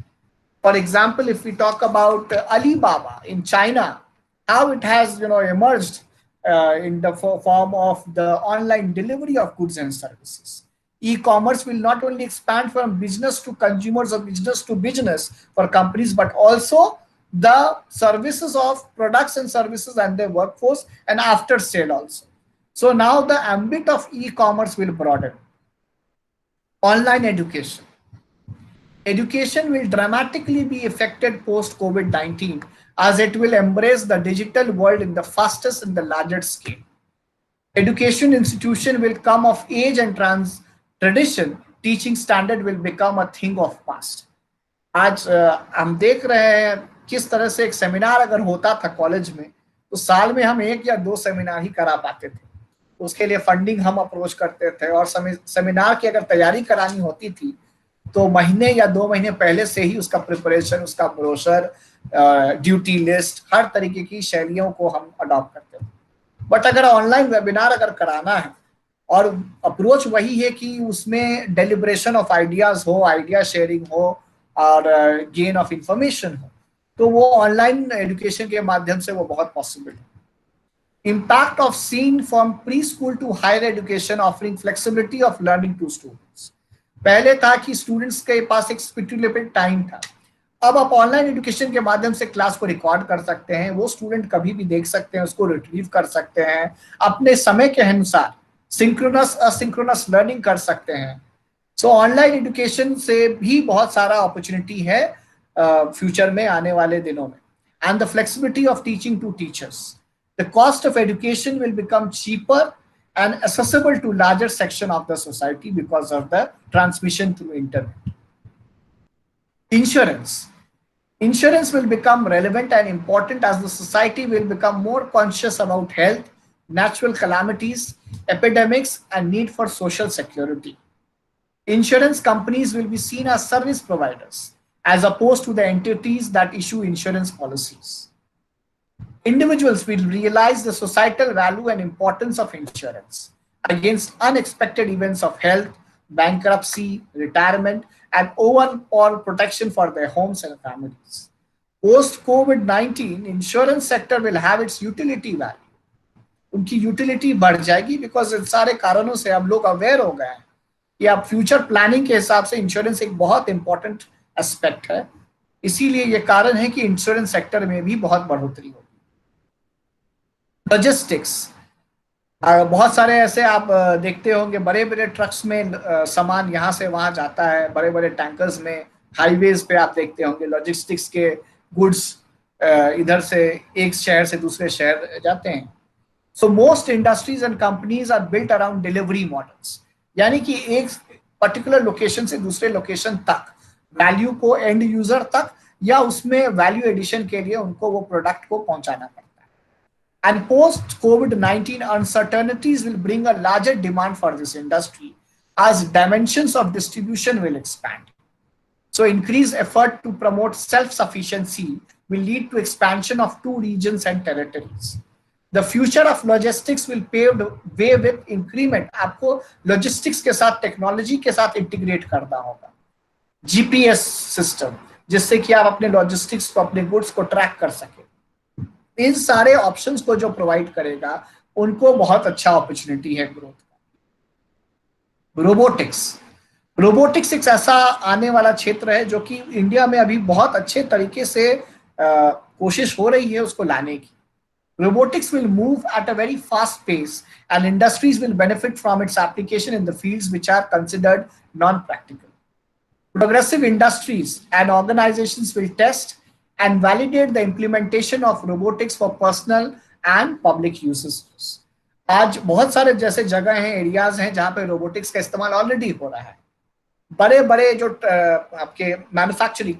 For example, if we talk about Alibaba in China, how it has emerged in the form of the online delivery of goods and services. E-commerce will not only expand from business to consumers or business to business for companies, but also the services of products and services and their workforce and after sale also. So now the ambit of e-commerce will broaden. Online education. Education will dramatically be affected post-COVID-19 as it will embrace the digital world in the fastest and the largest scale. Education institution will come of age and tradition, teaching standard will become a thing of past. आज हम देख रहे हैं किस तरह से एक seminar अगर होता था कॉलेज में तो साल में हम 1 या 2 सेमिनार ही करा पाते थे। उसके लिए फंडिंग हम अप्रोच करते थे और सेमिनार की अगर तैयारी करानी होती थी तो महीने या 2 महीने पहले से ही उसका प्रिपरेशन, उसका ब्रोशर, ड्यूटी लिस्ट, हर तरीके की शैलियों को हम अडॉप्ट करते थे। बट अगर ऑनलाइन वेबिनार अगर कराना है और अप्रोच वही है कि उसमें डेलिब्रेशन ऑफ आइडियाज हो, आइडिया शेयरिंग हो और गेन ऑफ इंफॉर्मेशन हो, तो वो ऑनलाइन एजुकेशन के माध्यम से वो बहुत पॉसिबल है। Impact of seen from preschool to higher education offering flexibility of learning to students. पहले था कि स्टूडेंट्स के पास एक स्पेसिफिक टाइम था, अब आप ऑनलाइन एजुकेशन के माध्यम से क्लास को रिकॉर्ड कर सकते हैं, वो स्टूडेंट कभी भी देख सकते हैं, उसको रिट्रीव कर सकते हैं, अपने समय के अनुसार सिंक्रोनस असिंक्रोनस लर्निंग कर सकते हैं। सो ऑनलाइन एजुकेशन से भी बहुत सारा अपॉर्चुनिटी है फ्यूचर में आने वाले दिनों में। And the flexibility of teaching to teachers, the cost of education will become cheaper and accessible to larger section of the society because of the transmission through internet. Insurance will become relevant and important as the society will become more conscious about health, natural calamities, epidemics, and need for social security. Insurance companies will be seen as service providers as opposed to the entities that issue insurance policies. Individuals will realize the societal value and importance of insurance against unexpected events of health, bankruptcy, retirement, and overall protection for their homes and families. Post-COVID-19, insurance sector will have its utility value. उनकी utility बढ़ जाएगी because in सारे कारणों से अब लोग aware हो गए हैं कि अब फ्यूचर प्लानिंग के हिसाब से इंश्योरेंस एक बहुत इंपॉर्टेंट एस्पेक्ट है। इसीलिए ये कारण है कि इंश्योरेंस सेक्टर में भी बहुत बढ़ोतरी होगी। लॉजिस्टिक्स, बहुत सारे ऐसे आप देखते होंगे बड़े बड़े ट्रक्स में सामान यहाँ से वहाँ जाता है, बड़े बड़े टैंकर्स में, हाईवेज पे आप देखते होंगे लॉजिस्टिक्स के गुड्स इधर से एक शहर से दूसरे शहर जाते हैं। So most industries and companies are built around delivery models, यानी कि एक पर्टिकुलर लोकेशन से दूसरे लोकेशन तक वैल्यू को एंड यूजर तक या उसमें वैल्यू एडिशन के लिए उनको वो प्रोडक्ट को पहुंचाना पड़ता है। And post-COVID-19 uncertainties will bring a larger demand for this industry as dimensions of distribution will expand. So increased effort to promote self-sufficiency will lead to expansion of 2 regions and territories. The future of logistics will pave the way with increment. आपको logistics के साथ technology के साथ integrate करना होगा। GPS system जिससे कि आप अपने logistics को, अपने goods को track कर सके। इन सारे ऑप्शंस को जो प्रोवाइड करेगा उनको बहुत अच्छा अपॉर्चुनिटी है ग्रोथ का। रोबोटिक्स एक ऐसा आने वाला क्षेत्र है जो कि इंडिया में अभी बहुत अच्छे तरीके से कोशिश हो रही है उसको लाने की। Robotics will move at a very fast pace and industries will benefit from its application in the fields which are considered non practical. Progressive industries and organizations will test, and validate the implementation of robotics for personal and public uses. आज बहुत सारे जैसे जगह हैं, areas हैं जहां पे robotics का इस्तेमाल ऑलरेडी हो रहा है। बड़े बड़े जो आपके मैन्युफैक्चरिंग,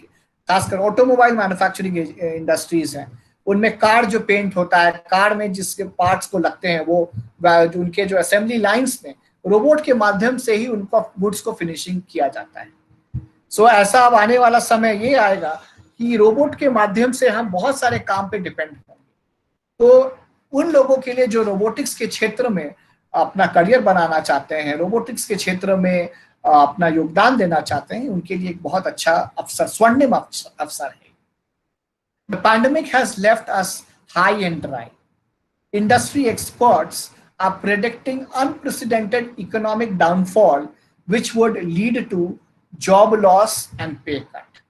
खासकर ऑटोमोबाइल मैन्युफैक्चरिंग इंडस्ट्रीज हैं, उनमें कार जो पेंट होता है, कार में जिसके पार्ट्स को लगते हैं, वो जो उनके जो असेंबली लाइंस में रोबोट के माध्यम से ही उनको गुड्स को फिनिशिंग किया जाता है। सो ऐसा अब आने वाला समय ये आएगा कि रोबोट के माध्यम से हम बहुत सारे काम पे डिपेंड होंगे। तो उन लोगों के लिए जो रोबोटिक्स के क्षेत्र में अपना करियर बनाना चाहते हैं, रोबोटिक्स के क्षेत्र में अपना योगदान देना चाहते हैं, उनके लिए एक बहुत अच्छा अवसर, स्वर्णिम अवसर है। The pandemic has left us high and dry. Industry experts are predicting unprecedented economic downfall, which would lead to job loss and pay cut.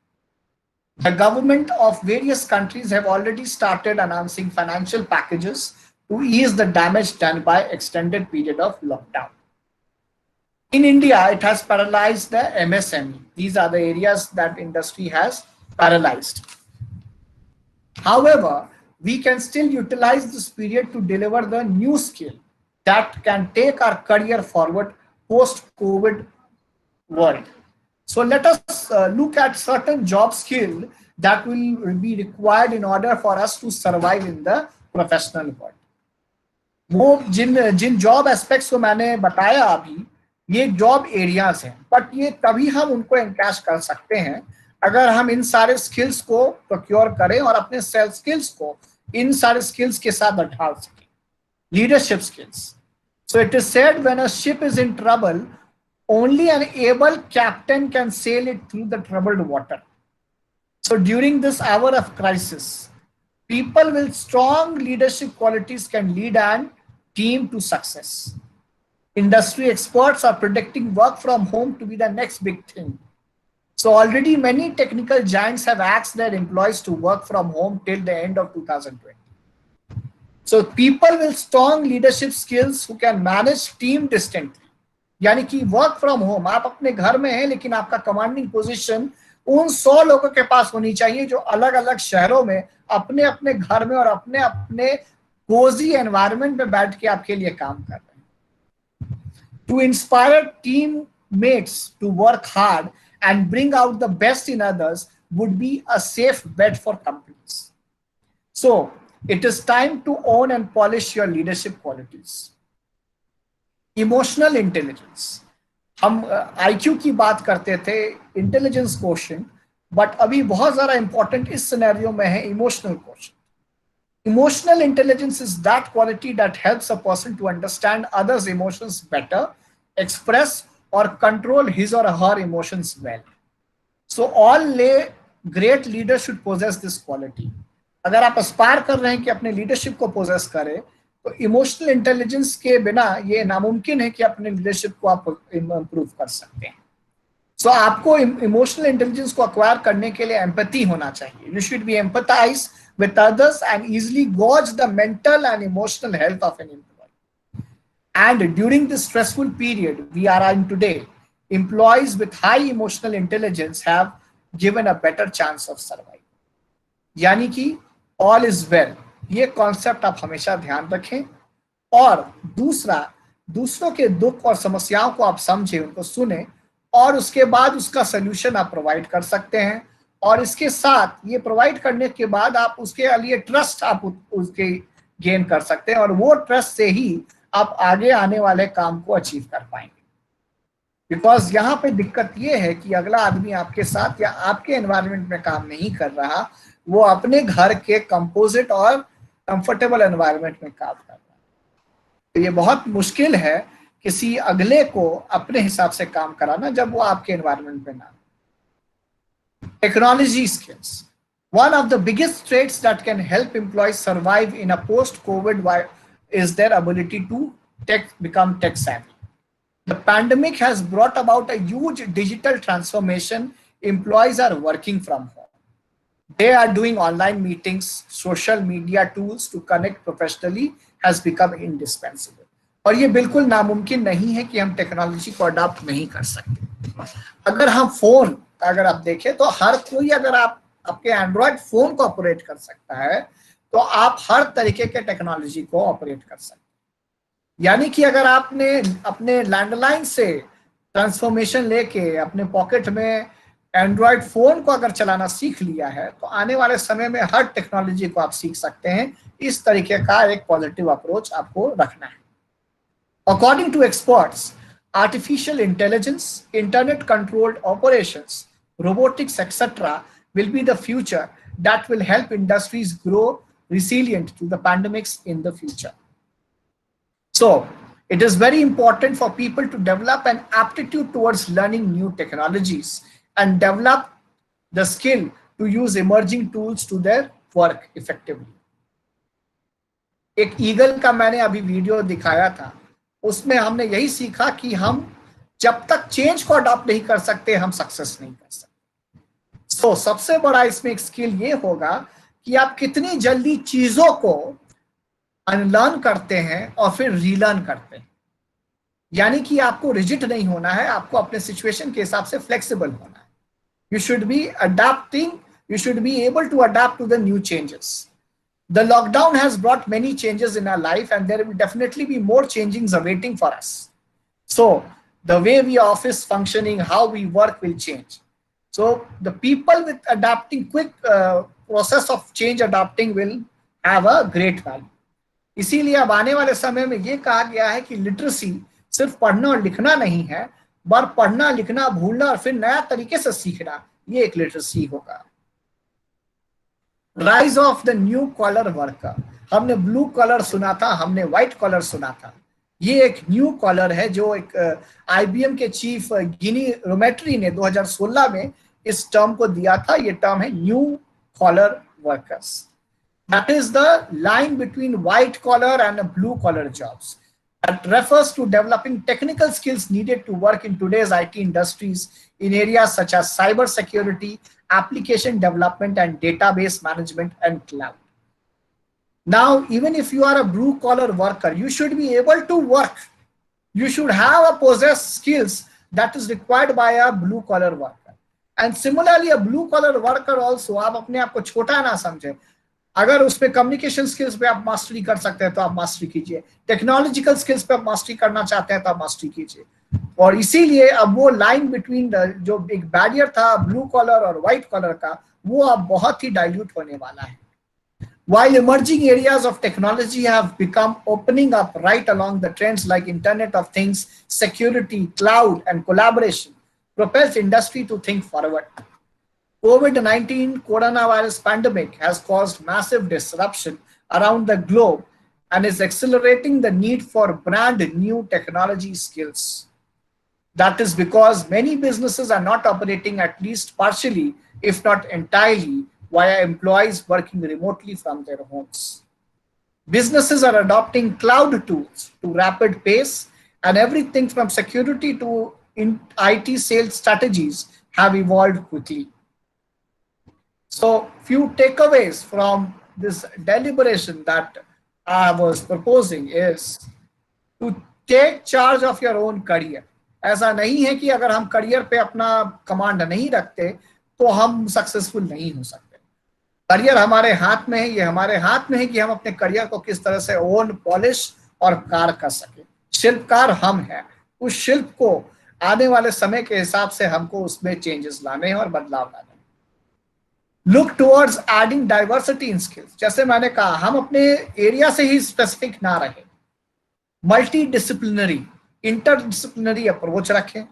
The government of various countries have already started announcing financial packages to ease the damage done by extended period of lockdown. In India, it has paralyzed the MSME. These are the areas that industry has paralyzed. However, we can still utilize this period to deliver the new skill that can take our career forward post-COVID world. So let us look at certain job skill that will be required in order for us to survive in the professional world. वो जिन job aspects को मैंने बताया अभी, ये job areas हैं, but ये तभी हम उनको एनकैश कर सकते हैं अगर हम इन सारे स्किल्स को प्रोक्योर करें और अपने सेल्फ स्किल्स को इन सारे स्किल्स के साथ ढाल सकें। Leadership skills. So it is said when a ship is in trouble, only an able captain can sail it through the troubled water. So during this hour of crisis, people with strong leadership qualities can lead a team to success. Industry experts are predicting work from home to be the next big thing. So already many technical giants have asked their employees to work from home till the end of 2020. So people with strong leadership skills who can manage team distantly. यानी कि work from home, आप अपने घर में हैं लेकिन आपका commanding position उन 100 लोगों के पास होनी चाहिए जो अलग अलग शहरों में अपने अपने घर में और अपने अपने कोजी एनवायरनमेंट में बैठ के आपके लिए काम कर रहे हैं. To inspire team mates to work hard and bring out the best in others would be a safe bet for companies. So it is time to own and polish your leadership qualities. Emotional intelligence. हम IQ की बात करते थे, intelligence quotient, but अभी बहुत ज़्यादा important इस scenario में है emotional quotient. Emotional intelligence is that quality that helps a person to understand others' emotions better, express or control his or her emotions well. So all great leaders should possess this quality. अगर आप Aspire कर रहे हैं कि अपने leadership को poses करें, तो इमोशनल इंटेलिजेंस के बिना ये नामुमकिन है कि अपने लीडरशिप को आप इंप्रूव कर सकते हैं. सो आपको इमोशनल इंटेलिजेंस को अक्वायर करने के लिए एम्पैथी होना चाहिए. You should be empathize with others and easily gauge the mental and emotional health of an employ. And during this stressful period we are in today, employees with high emotional intelligence have given a better chance of survival. यानी कि all is well, ये concept आप हमेशा ध्यान रखें. और दूसरा, दूसरों के दुख और समस्याओं को आप समझें, उनको सुने और उसके बाद उसका सोल्यूशन आप प्रोवाइड कर सकते हैं. और इसके साथ ये प्रोवाइड करने के बाद आप उसके लिए ट्रस्ट आप उसके गेन कर सकते हैं और वो ट्रस्ट से ही आप आगे आने वाले काम को अचीव कर पाएंगे. बिकॉज यहाँ पे दिक्कत ये है कि अगला आदमी आपके साथ या आपके एनवायरनमेंट में काम नहीं कर रहा, वो अपने घर के कंपोजिट और कंफर्टेबल एनवायरनमेंट में काम कर रहा है. तो ये बहुत मुश्किल है किसी अगले को अपने हिसाब से काम कराना जब वो आपके एनवायरनमेंट में ना. Technology skills. One of the biggest traits that can help employees survive in a post-COVID is their ability to become tech savvy. The pandemic has brought about a huge digital transformation. Employees are working from home. They are doing online meetings. Social media tools to connect professionally has become indispensable. और ये बिल्कुल नामुमकिन नहीं है कि हम technology को adopt नहीं कर सकते. अगर हम फोन अगर आप देखें तो हर कोई, अगर आप आपके एंड्रॉयड फोन को ऑपरेट कर सकता है, तो आप हर तरीके के टेक्नोलॉजी को ऑपरेट कर सकते हैं। यानी कि अगर आपने अपने लैंडलाइन से ट्रांसफॉर्मेशन लेके अपने पॉकेट में एंड्रॉयड फोन को अगर चलाना सीख लिया है, तो आने वाले समय में हर टेक्नोलॉजी को आप सीख सकते हैं। इस तरीके का एक पॉजिटिव अप्रोच आपको रखना है। According to experts, artificial intelligence, internet controlled operations, robotics, etc. will be the future that will help industries grow resilient to the pandemics in the future. So it is very important for people to develop an aptitude towards learning new technologies and develop the skill to use emerging tools to their work effectively. एक eagle का मैंने अभी video दिखाया था, उसमें हमने यही सीखा कि हम जब तक चेंज को अडॉप्ट नहीं कर सकते, हम सक्सेस नहीं कर सकते। सो सबसे बड़ा इसमें एक स्किल ये होगा कि आप कितनी जल्दी चीजों को अनलर्न करते हैं और फिर रीलर्न करते हैं। यानी कि आपको रिजिड नहीं होना है, आपको अपने सिचुएशन के हिसाब से फ्लेक्सिबल होना है। You should be adapting, you should be able to adapt to the new changes. The lockdown has brought many changes in our life, and there will definitely be more changings awaiting for us. So the way we office functioning, how we work will change. So the people with adapting quick process of change adapting will have a great value. इसीलिए अब आने वाले समय में ये कहा गया है कि लिटरेसी सिर्फ पढ़ना और लिखना नहीं है, पर पढ़ना, लिखना, भूलना और फिर नया तरीके से सीखना, ये एक लिटरेसी होगा। Rise of the new collar worker, हमने ब्लू कॉलर सुना था, हमने व्हाइट कॉलर सुना था। ये एक न्यू कॉलर है जो एक IBM के चीफ गिनी रोमेट्री ने 2016 में इस टर्म को दिया था। ये टर्म है new collar workers. That is the line between white collar and blue collar jobs. That refers to developing technical skills needed to work in today's IT industries in areas such as cyber security, application development, and database management and cloud. Now, even if you are a blue collar worker, you should be able to work. You should have a possess skills that is required by a blue collar worker. And similarly, a blue collar worker also, आप अपने आप को छोटा ना समझे। अगर उसमें communication skills पे आप मास्टरी कर सकते हैं तो आप मास्टरी कीजिए, टेक्नोलॉजिकल स्किल्स पे आप मास्टरी करना चाहते हैं तो आप मास्टरी कीजिए। और इसीलिए अब वो लाइन बिटवीन जो एक बैरियर था ब्लू कॉलर और व्हाइट कॉलर का, वो अब बहुत ही डाइल्यूट होने वाला है। While emerging areas of technology have become opening up right along the trends like Internet of Things, security, cloud, and collaboration, propels industry to think forward. COVID-19 coronavirus pandemic has caused massive disruption around the globe and is accelerating the need for brand new technology skills. That is because many businesses are not operating, at least partially, if not entirely, via employees working remotely from their homes. Businesses are adopting cloud tools to rapid pace, and everything from security to IT sales strategies have evolved quickly. So few takeaways from this deliberation that I was proposing is to take charge of your own career. ऐसा नहीं है कि अगर हम career पे अपना command नहीं रखते तो हम सक्सेसफुल नहीं हो सकते। करियर हमारे हाथ में है, ये हमारे हाथ में है कि हम अपने करियर को किस तरह से ओन, पॉलिश और कार कर सके। शिल्पकार हम हैं, उस शिल्प को आने वाले समय के हिसाब से हमको उसमें चेंजेस लाने हैं और बदलाव लाने हैं। Look towards adding diversity in skills, जैसे मैंने कहा हम अपने एरिया से ही स्पेसिफिक ना रहे, मल्टी डिसिप्लिनरी, इंटरडिसिप्लिनरी अप्रोच रखें,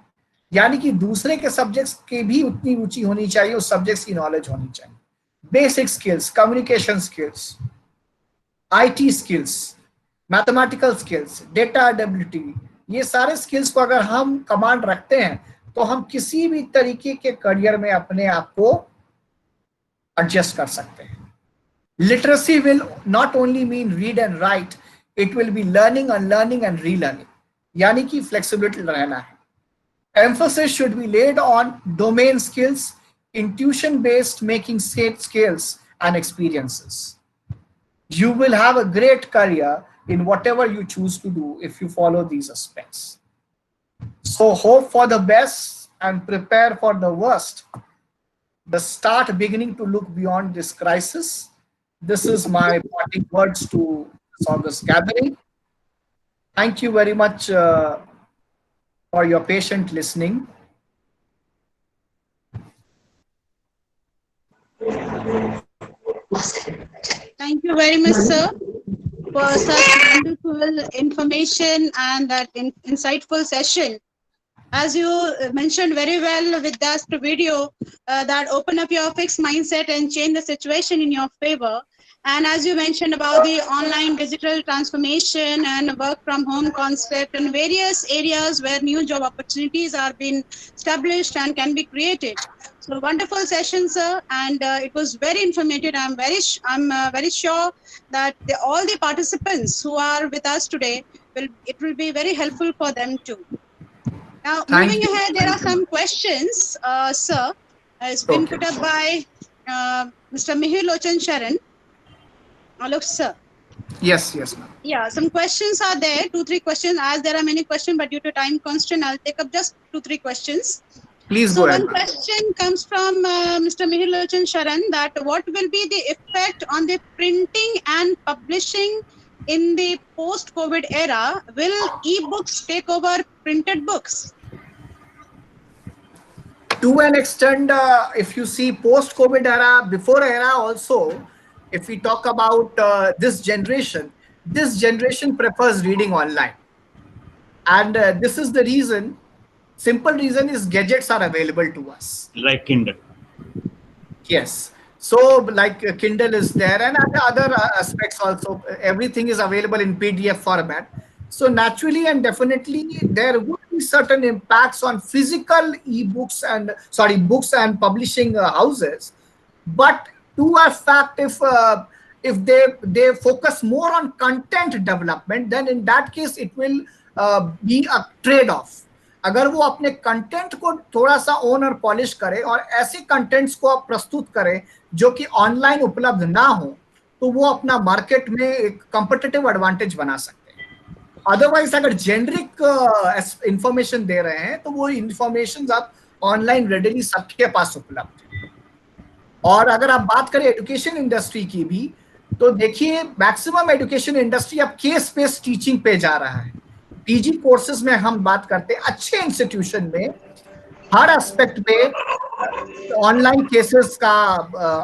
यानी कि दूसरे के सब्जेक्ट्स की भी उतनी रुचि होनी चाहिए, उस सब्जेक्ट्स की नॉलेज होनी चाहिए। Basic skills, communication skills, IT skills, mathematical skills, data ability, ये सारे स्किल्स को अगर हम कमांड रखते हैं तो हम किसी भी तरीके के करियर में अपने आप को एडजस्ट कर सकते हैं। Literacy will not only mean read and right, it will be learning, unlearning and relearning, यानी कि फ्लेक्सिबिलिटी रहना है। Emphasis should be laid on domain skills, intuition-based making skills and experiences. You will have a great career in whatever you choose to do if you follow these aspects. So hope for the best and prepare for the worst. the start beginning to look beyond this crisis. This is my parting words to this August gathering. Thank you very much for your patient listening. Thank you very much, sir, for such wonderful information and that insightful session. As you mentioned very well with that video, that open up your fixed mindset and change the situation in your favor. And as you mentioned about the online digital transformation and work from home concept and various areas where new job opportunities are being established and can be created. So wonderful session, sir, and it was very informative. I'm very sure that all the participants who are with us today it will be very helpful for them too. Now, moving ahead, there are some questions, sir. It's been put up by Mr. Mihir Lochan Sharan. Alok, sir. Yes, yes, ma'am. Yeah, some questions are there, 2-3 questions. As there are many questions, but due to time constraint, I'll take up just 2-3 questions. Please so go ahead. One question comes from Mr. Mihir Lochan Sharan, that what will be the effect on the printing and publishing in the post-COVID era? Will e-books take over printed books? To an extent, if you see post-COVID era, before era also, if we talk about this generation prefers reading online. And this is the reason, simple reason is gadgets are available to us. Like Kindle. Yes. So like Kindle is there, and other aspects also, everything is available in PDF format. So naturally and definitely there would be certain impacts on physical books and publishing houses. But to a fact, if they focus more on content development, then in that case it will be a trade-off. अगर वो अपने content को थोड़ा सा own और polish करे और ऐसे कंटेंट्स को आप प्रस्तुत करें जो कि ऑनलाइन उपलब्ध ना हो, तो वो अपना मार्केट में एक कॉम्पिटिटिव एडवांटेज बना सकते हैं. अदरवाइज अगर जेनरिक इंफॉर्मेशन दे रहे हैं तो वो इंफॉर्मेशन आप ऑनलाइन रेडिली सबके पास उपलब्ध है. और अगर आप बात करें एजुकेशन इंडस्ट्री की भी, तो देखिए मैक्सिमम एजुकेशन इंडस्ट्री अब केस बेस्ड टीचिंग पे जा रहा है. पीजी कोर्सेज में हम बात करते हैं, अच्छे इंस्टीट्यूशन में हर एस्पेक्ट पे ऑनलाइन केसेस का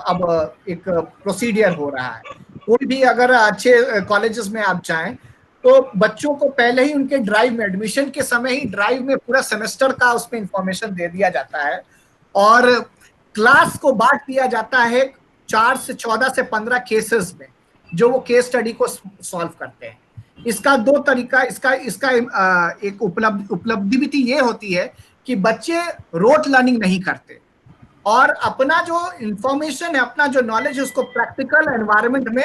अब एक प्रोसीडियर हो रहा है. कोई भी अगर अच्छे कॉलेजेस में आप जाएं तो बच्चों को पहले ही उनके ड्राइव में, एडमिशन के समय ही ड्राइव में पूरा सेमेस्टर का उसमें इंफॉर्मेशन दे दिया जाता है और क्लास को बांट दिया जाता है 4 से 14 से 15 केसेस में, जो वो केस स्टडी को सॉल्व करते हैं. इसका दो तरीका, इसका एक उपलब्धि भी ये होती है कि बच्चे रोट लर्निंग नहीं करते और अपना जो इंफॉर्मेशन है, अपना जो नॉलेज है, उसको प्रैक्टिकल एनवायरनमेंट में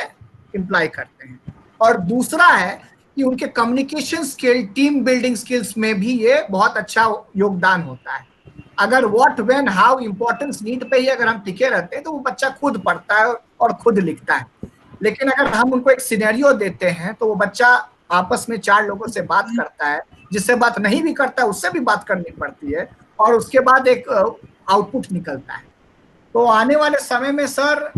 इम्प्लाई करते हैं. और दूसरा है कि उनके communication skill, team building skills में भी ये बहुत अच्छा योगदान होता है. अगर what, when, how, importance, need पे ही अगर हम टिके रहते हैं तो वो बच्चा खुद पढ़ता है और खुद लिखता है. लेकिन अगर हम उनको एक सिनेरियो देते हैं तो वो बच्चा आपस में 4 लोगों से बात करता है, जिससे बात नहीं भी करता है उससे भी बात करनी पड़ती है और उसके बाद एक आउटपुट निकलता है. तो आने वाले समय में सर,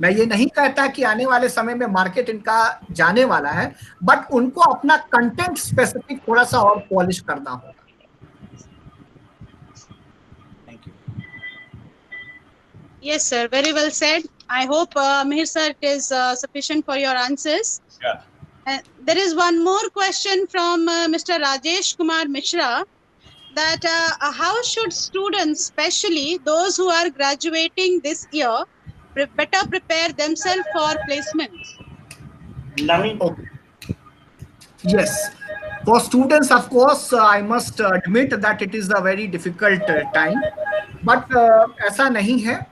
मैं ये नहीं कहता कि आने वाले समय में मार्केट इनका जाने वाला है, बट उनको अपना कंटेंट स्पेसिफिक थोड़ा सा और पॉलिश करना होगा. Yes, sir. Very well said. I hope, Mihir sir, it is sufficient for your answers. Yeah. There is one more question from Mr. Rajesh Kumar Mishra, that how should students, especially those who are graduating this year, better prepare themselves for placements? Okay. Yes. For students, of course, I must admit that it is a very difficult time. But ऐसा नहीं है.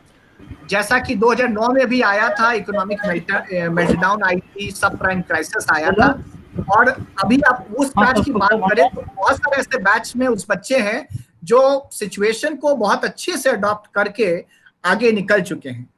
जैसा कि 2009 में भी आया था, economic meltdown आई थी, सब प्राइम क्राइसिस आया था, और अभी आप उस बैच की बात करें तो बहुत सारे ऐसे बैच में उस बच्चे हैं जो सिचुएशन को बहुत अच्छे से अडॉप्ट करके आगे निकल चुके हैं.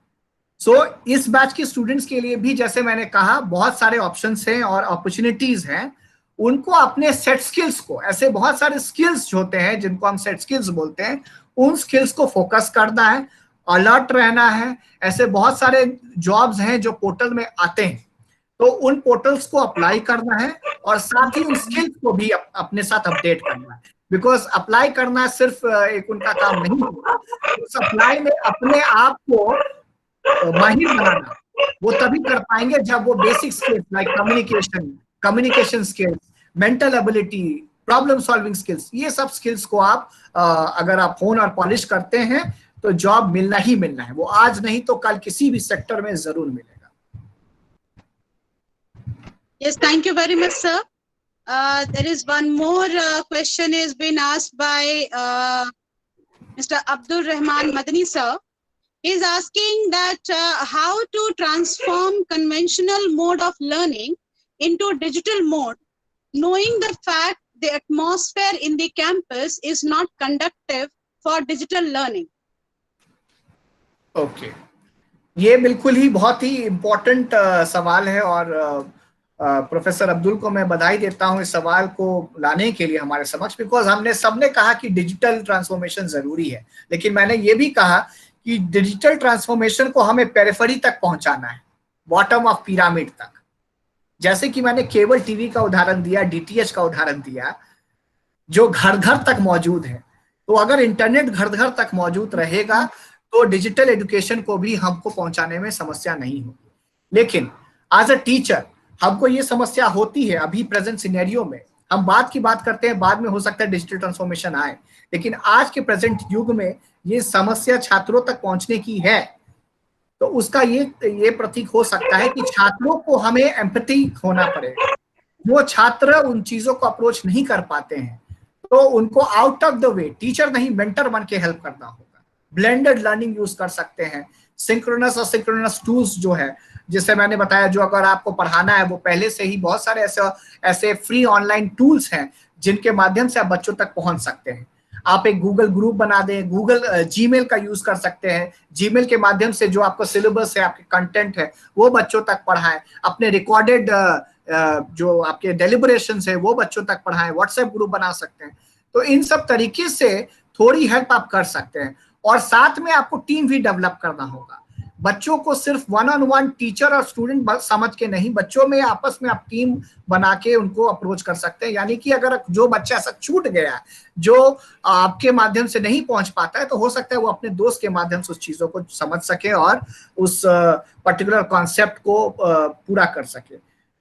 सो इस बैच के स्टूडेंट्स के लिए भी, जैसे मैंने कहा, बहुत सारे ऑप्शंस हैं और अपॉर्चुनिटीज हैं. उनको अपने सेट स्किल्स को, ऐसे बहुत सारे स्किल्स होते हैं जिनको हम सेट स्किल्स बोलते हैं, उन स्किल्स को फोकस करना है अलर्ट रहना है। ऐसे बहुत सारे जॉब्स हैं जो पोर्टल में आते हैं, तो उन पोर्टल्स को अप्लाई करना है और साथ ही उन स्किल्स को भी अपने साथ अपडेट करना है। बिकॉज अप्लाई करना सिर्फ एक उनका काम नहीं होगा, उस अप्लाई में अपने आप को माहिर बनाना वो तभी कर पाएंगे जब वो basic skills like communication skills, mental ability, problem solving skills, ये सब स्किल्स को आप अगर आप होन और पॉलिश करते हैं तो जॉब मिलना ही मिलना है। वो आज नहीं तो कल किसी भी सेक्टर में जरूर मिलेगा। Yes, thank you very much, sir. There is one more question is been asked by Mr. Abdul Rahman Madani, sir. He is asking that how to transform conventional mode of learning into digital mode, knowing the fact the atmosphere in the campus is not conducive for digital learning. Okay, ये बिल्कुल ही बहुत ही important सवाल है और professor Abdul को मैं बधाई देता हूं इस सवाल को लाने के लिए हमारे समक्ष, बिकॉज हमने सबने कहा कि डिजिटल ट्रांसफॉर्मेशन जरूरी है, लेकिन मैंने ये भी कहा कि डिजिटल ट्रांसफॉर्मेशन को हमें पेरिफेरी तक पहुंचाना है, बॉटम ऑफ पिरामिड तक। जैसे कि मैंने केबल टीवी का उदाहरण दिया, डीटीएच का उदाहरण दिया, जो घर घर तक मौजूद है। तो अगर इंटरनेट घर घर तक मौजूद रहेगा तो डिजिटल एजुकेशन को भी हमको पहुंचाने में समस्या नहीं होगी। लेकिन एज अ टीचर हमको ये समस्या होती है अभी प्रेजेंट सिनेरियो में। हम बाद की बात करते हैं, बाद में हो सकता है डिजिटल ट्रांसफॉर्मेशन आए, लेकिन आज के प्रेजेंट युग में ये समस्या छात्रों तक पहुंचने की है। तो उसका ये प्रतीक हो सकता है कि छात्रों को हमें एम्पैथी होना पड़ेगा। वो छात्र उन चीजों को अप्रोच नहीं कर पाते हैं तो उनको out of the way teacher नहीं मेंटर बन के हेल्प करना होगा। ब्लेंडेड लर्निंग यूज कर सकते हैं, सिंक्रोनस और सिंक्रोनस टूल्स जो है, जिससे मैंने बताया, जो अगर आपको पढ़ाना है वो पहले से ही बहुत सारे ऐसे फ्री ऑनलाइन टूल्स हैं जिनके माध्यम से आप बच्चों तक पहुंच सकते हैं। आप एक गूगल ग्रुप बना दें, गूगल जीमेल का यूज कर सकते हैं, जीमेल के माध्यम से जो आपका सिलेबस है, आपके कंटेंट है, वो बच्चों तक पढ़ाएं। अपने रिकॉर्डेड जो आपके डेलिब्रेशंस है वो बच्चों तक पढ़ाएं। व्हाट्सएप ग्रुप बना सकते हैं। तो इन सब तरीके से थोड़ी हेल्प आप कर सकते हैं और साथ में आपको टीम भी डेवलप करना होगा। बच्चों को सिर्फ वन ऑन वन टीचर और स्टूडेंट समझ के नहीं, बच्चों में आपस में आप टीम बना के उनको अप्रोच कर सकते हैं। यानी कि अगर जो बच्चा ऐसा छूट गया जो आपके माध्यम से नहीं पहुंच पाता है, तो हो सकता है वो अपने दोस्त के माध्यम से उस चीजों को समझ सके और उस पर्टिकुलर कॉन्सेप्ट को पूरा कर सके।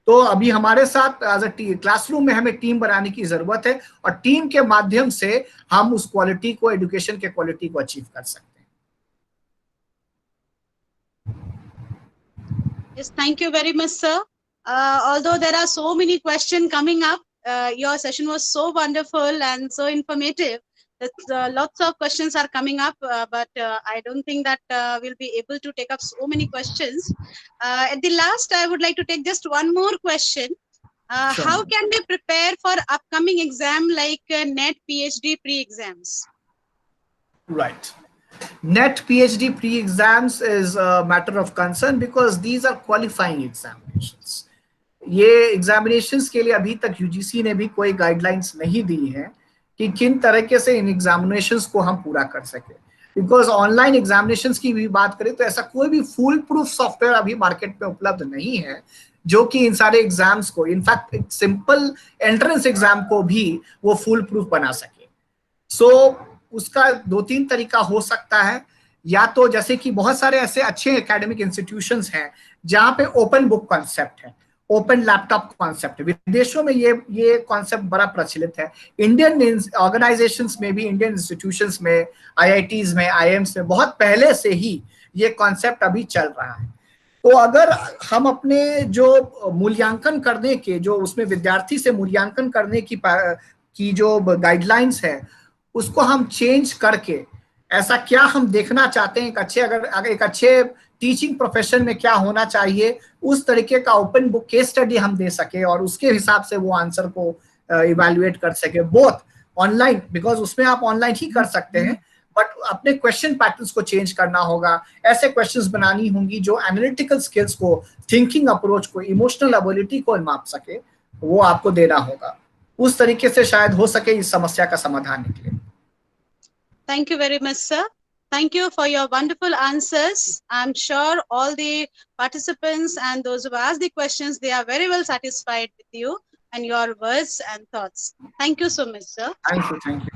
तो अभी हमारे साथ एज अ क्लासरूम में हमें टीम बनाने की जरूरत है और टीम के माध्यम से हम उस क्वालिटी को, एजुकेशन के क्वालिटी को अचीव कर सकते हैं। Yes, thank you very much, sir. Although there are so many questions coming up, your session was so wonderful and so informative that lots of questions are coming up, but I don't think that we'll be able to take up so many questions. At the last, I would like to take just one more question. Sure. How can we prepare for upcoming exam like NET PhD pre-exams? Right. NET PhD pre-exams is a matter of concern because these are qualifying examinations. ये examinations के लिए अभी तक UGC ने भी कोई guidelines नहीं दी है कि किन तरीके से इन examinations को हम पूरा कर सके। Because online examinations की भी बात करें तो ऐसा कोई भी full proof software अभी मार्केट में उपलब्ध नहीं है जो कि इन सारे एग्जाम्स को, इनफैक्ट एक सिंपल एंट्रेंस एग्जाम को भी वो फुल प्रूफ बना सके। सो उसका 2-3 तरीका हो सकता है। या तो जैसे कि बहुत सारे ऐसे अच्छे एकेडमिक इंस्टीट्यूशंस हैं जहां पे ओपन बुक कॉन्सेप्ट है, ओपन लैपटॉप कॉन्सेप्ट है। विदेशों में ये कॉन्सेप्ट बड़ा प्रचलित है। इंडियन ऑर्गेनाइजेशंस में भी, इंडियन इंस्टीट्यूशंस में, आईआईटीज में, आईएम्स में बहुत पहले से ही ये कॉन्सेप्ट अभी चल रहा है। तो अगर हम अपने जो मूल्यांकन करने के, जो उसमें विद्यार्थी से मूल्यांकन करने की जो गाइडलाइंस है उसको हम चेंज करके, ऐसा क्या हम देखना चाहते हैं, एक अच्छे टीचिंग प्रोफेशन में क्या होना चाहिए, उस तरीके का ओपन बुक केस स्टडी हम दे सके और उसके हिसाब से वो आंसर को इवैल्यूएट कर सके, बोथ ऑनलाइन, बिकॉज उसमें आप ऑनलाइन ही कर सकते हैं, बट अपने क्वेश्चन पैटर्न्स को चेंज करना होगा। ऐसे क्वेश्चंस बनानी होंगी जो एनालिटिकल स्किल्स को, थिंकिंग अप्रोच को, इमोशनल एबिलिटी को माप सके, वो आपको देना होगा। उस तरीके से शायद हो सके इस समस्या का समाधान निकले। Thank you very much, sir. Thank you for your wonderful answers. I'm sure all the participants and those who asked the questions, they are very well satisfied with you and your words and thoughts. Thank you so much, sir. Thank you. Thank you.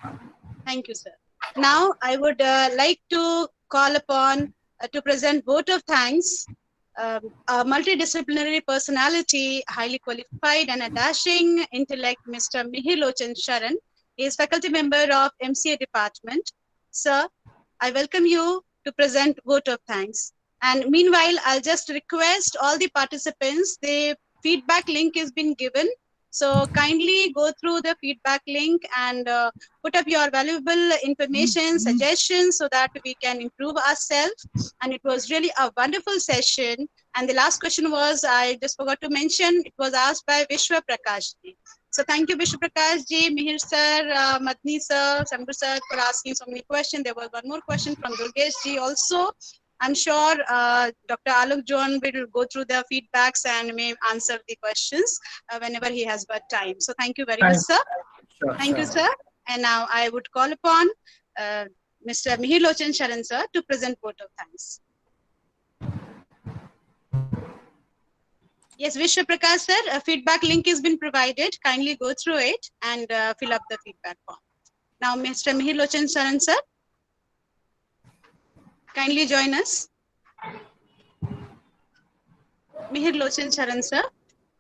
Thank you, sir. Now, I would like to call upon to present vote of thanks, a multidisciplinary personality, highly qualified and a dashing intellect, Mr. Mihir Lochan Sharan. He is faculty member of MCA department. Sir, I welcome you to present vote of thanks. And meanwhile, I'll just request all the participants, the feedback link has been given. So kindly go through the feedback link and put up your valuable information, suggestions so that we can improve ourselves. And it was really a wonderful session. And the last question was, I just forgot to mention, it was asked by Vishwa Prakash ji. So thank you, Vishwa Prakash ji, Mihir sir, Madni sir, Shambhu sir for asking so many questions. There was one more question from Durgesh ji also. I'm sure Dr. Alok John will go through the feedbacks and may answer the questions whenever he has got time. So thank you very much, sir. Sure, Thank you, sir. And now I would call upon Mr. Mihir Lochan Sharan, sir, to present vote of thanks. Yes, Vishwa Prakash, sir, a feedback link has been provided. Kindly go through it and fill up the feedback form. Now, Mr. Mihir Lochan Sharan, sir, kindly join us. Mihir Lochan Sharan, sir,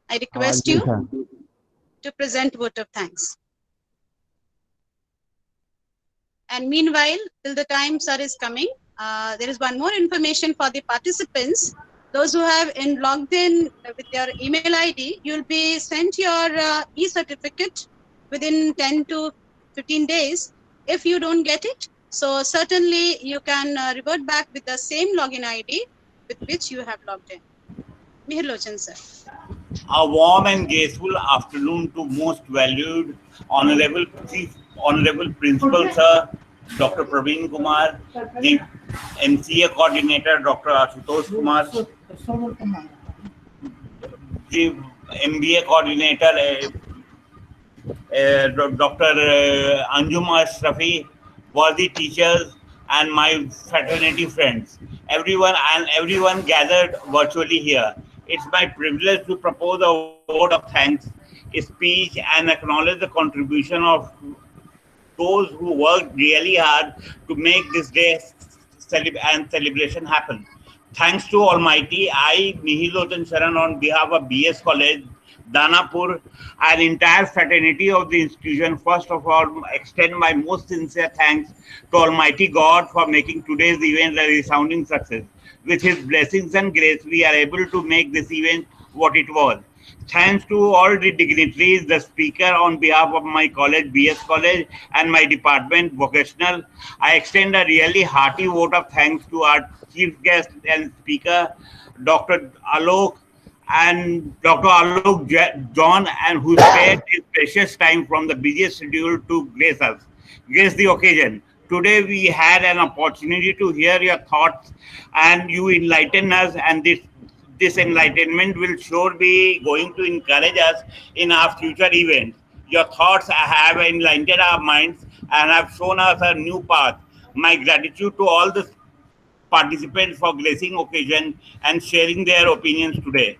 I request you to present vote of thanks. And meanwhile, till the time sir is coming, there is one more information for the participants. Those who have logged in with your email ID, you'll be sent your e-certificate within 10 to 15 days. If you don't get it, so certainly you can revert back with the same login ID with which you have logged in. Mihir Lochan, sir. A warm and graceful afternoon to most valued Honorable Principal Sir, Dr. Praveen Kumar, the MCA Coordinator, Dr. Ashutosh Kumar, the MBA Coordinator, Dr. Anjum Ashrafi, worthy teachers, and my fraternity friends. Everyone gathered virtually here. It's my privilege to propose a vote of thanks, a speech, and acknowledge the contribution of those who worked really hard to make this day and celebration happen. Thanks to Almighty, I, Mihir Lochan Sharan, on behalf of BS College, Danapur, and entire fraternity of the institution, first of all, extend my most sincere thanks to Almighty God for making today's event a resounding success. With His blessings and grace, we are able to make this event what it was. Thanks to all the dignitaries, the speaker on behalf of my college, BS College, and my department, Vocational, I extend a really hearty vote of thanks to our chief guest and speaker, Dr. Alok John, and who spared his precious time from the busiest schedule to grace the occasion. Today we had an opportunity to hear your thoughts, and you enlighten us, and this enlightenment will sure be going to encourage us in our future events. Your thoughts have enlightened our minds and have shown us a new path. My gratitude to all the participants for gracing occasion and sharing their opinions today.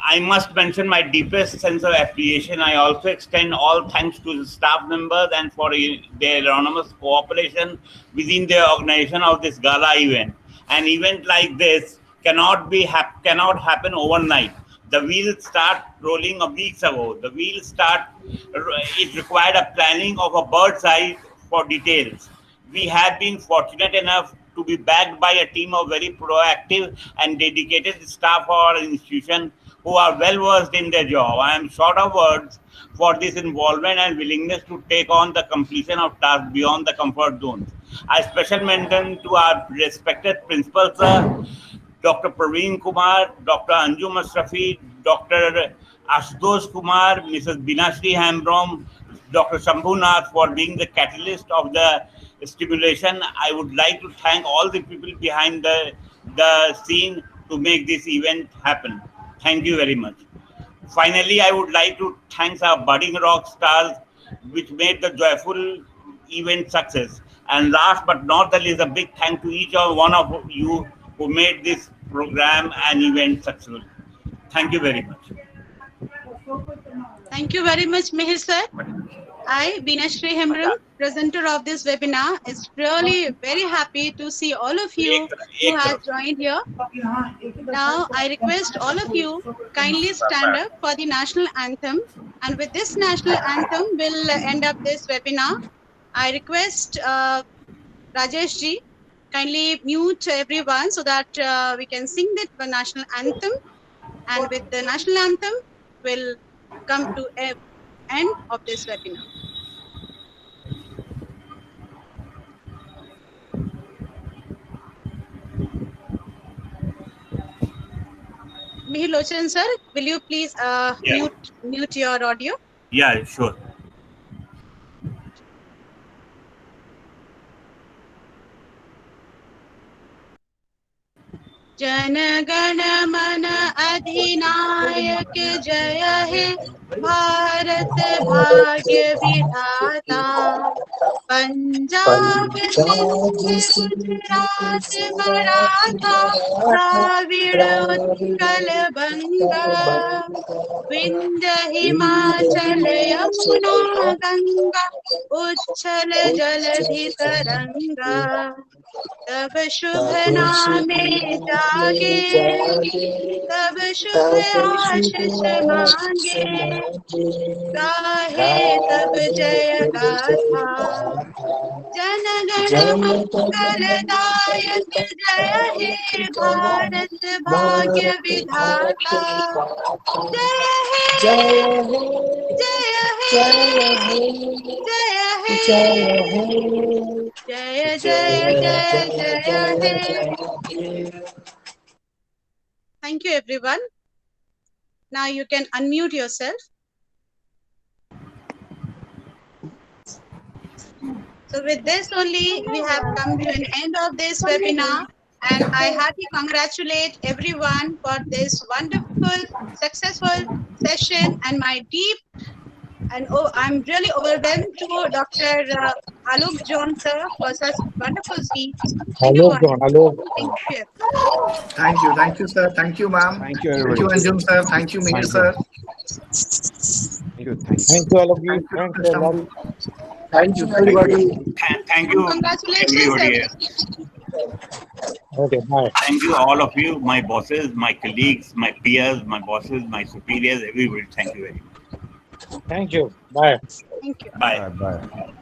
I must mention my deepest sense of appreciation. I also extend all thanks to the staff members and for their anonymous cooperation within the organization of this gala event. An event like this cannot happen overnight. The wheels start rolling a weeks ago. It required a planning of a bird's eye for details. We have been fortunate enough to be backed by a team of very proactive and dedicated staff of our institution who are well versed in their job. I am short of words for this involvement and willingness to take on the completion of tasks beyond the comfort zones. I special mention to our respected principal, sir, Dr. Praveen Kumar, Dr. Anjum Ashrafi, Dr. Ashutosh Kumar, Mrs. Binashri Hambrom, Dr. Shambhu Nath for being the catalyst of the stimulation. I would like to thank all the people behind the scene to make this event happen. Thank you very much. Finally, I would like to thank our budding rock stars, which made the joyful event success. And last but not the least, a big thank to each one of you who made this program and event successful. Thank you very much. Thank you very much, Mihir sir. I, Beenashri Hemram, presenter of this webinar, is really very happy to see all of you who have joined here. Now, I request all of you kindly stand up for the national anthem. And with this national anthem, we'll end up this webinar. I request Rajesh ji, kindly mute everyone so that we can sing the national anthem. And with the national anthem, we'll come to an end of this webinar. Mihir Lochan sir, will you please mute your audio? Yeah, sure. Jana Gana मन अधिनायक जय हे भारत भाग्य विधाता पंजाब गुजरात मराठा द्राविड़ उत्कल बंगा विंध्य हिमाचल यमुना गंगा उच्छल जलधि तरंगा तब शुभ नामे जागे तब शुभ आशीष मांगे गाहे तब जय गाथा जन गण मंगलदायक जय हे भारत भाग्य विधाता जय हे जय हे जय हे जय जय जय जय हे. Thank you everyone. Now you can unmute yourself. So with this only we have come to an end of this webinar, and I heartily congratulate everyone for this wonderful, successful session, and my deep and I'm really overwhelmed to Dr. Alok John sir for such wonderful speech. Thank you, Thank you, sir. Thank you, ma'am. Thank you, everybody. Thank you, Anjum sir. Thank you, Mihir sir. Thank you, all of you. Thank you, all. Thank you, everybody. Thank you, congratulations, everybody. Okay, bye. Thank you, all of you, my bosses, my colleagues, my peers, my bosses, my superiors, everybody. Thank you very much. Thank you. Bye. Thank you. Bye. Bye.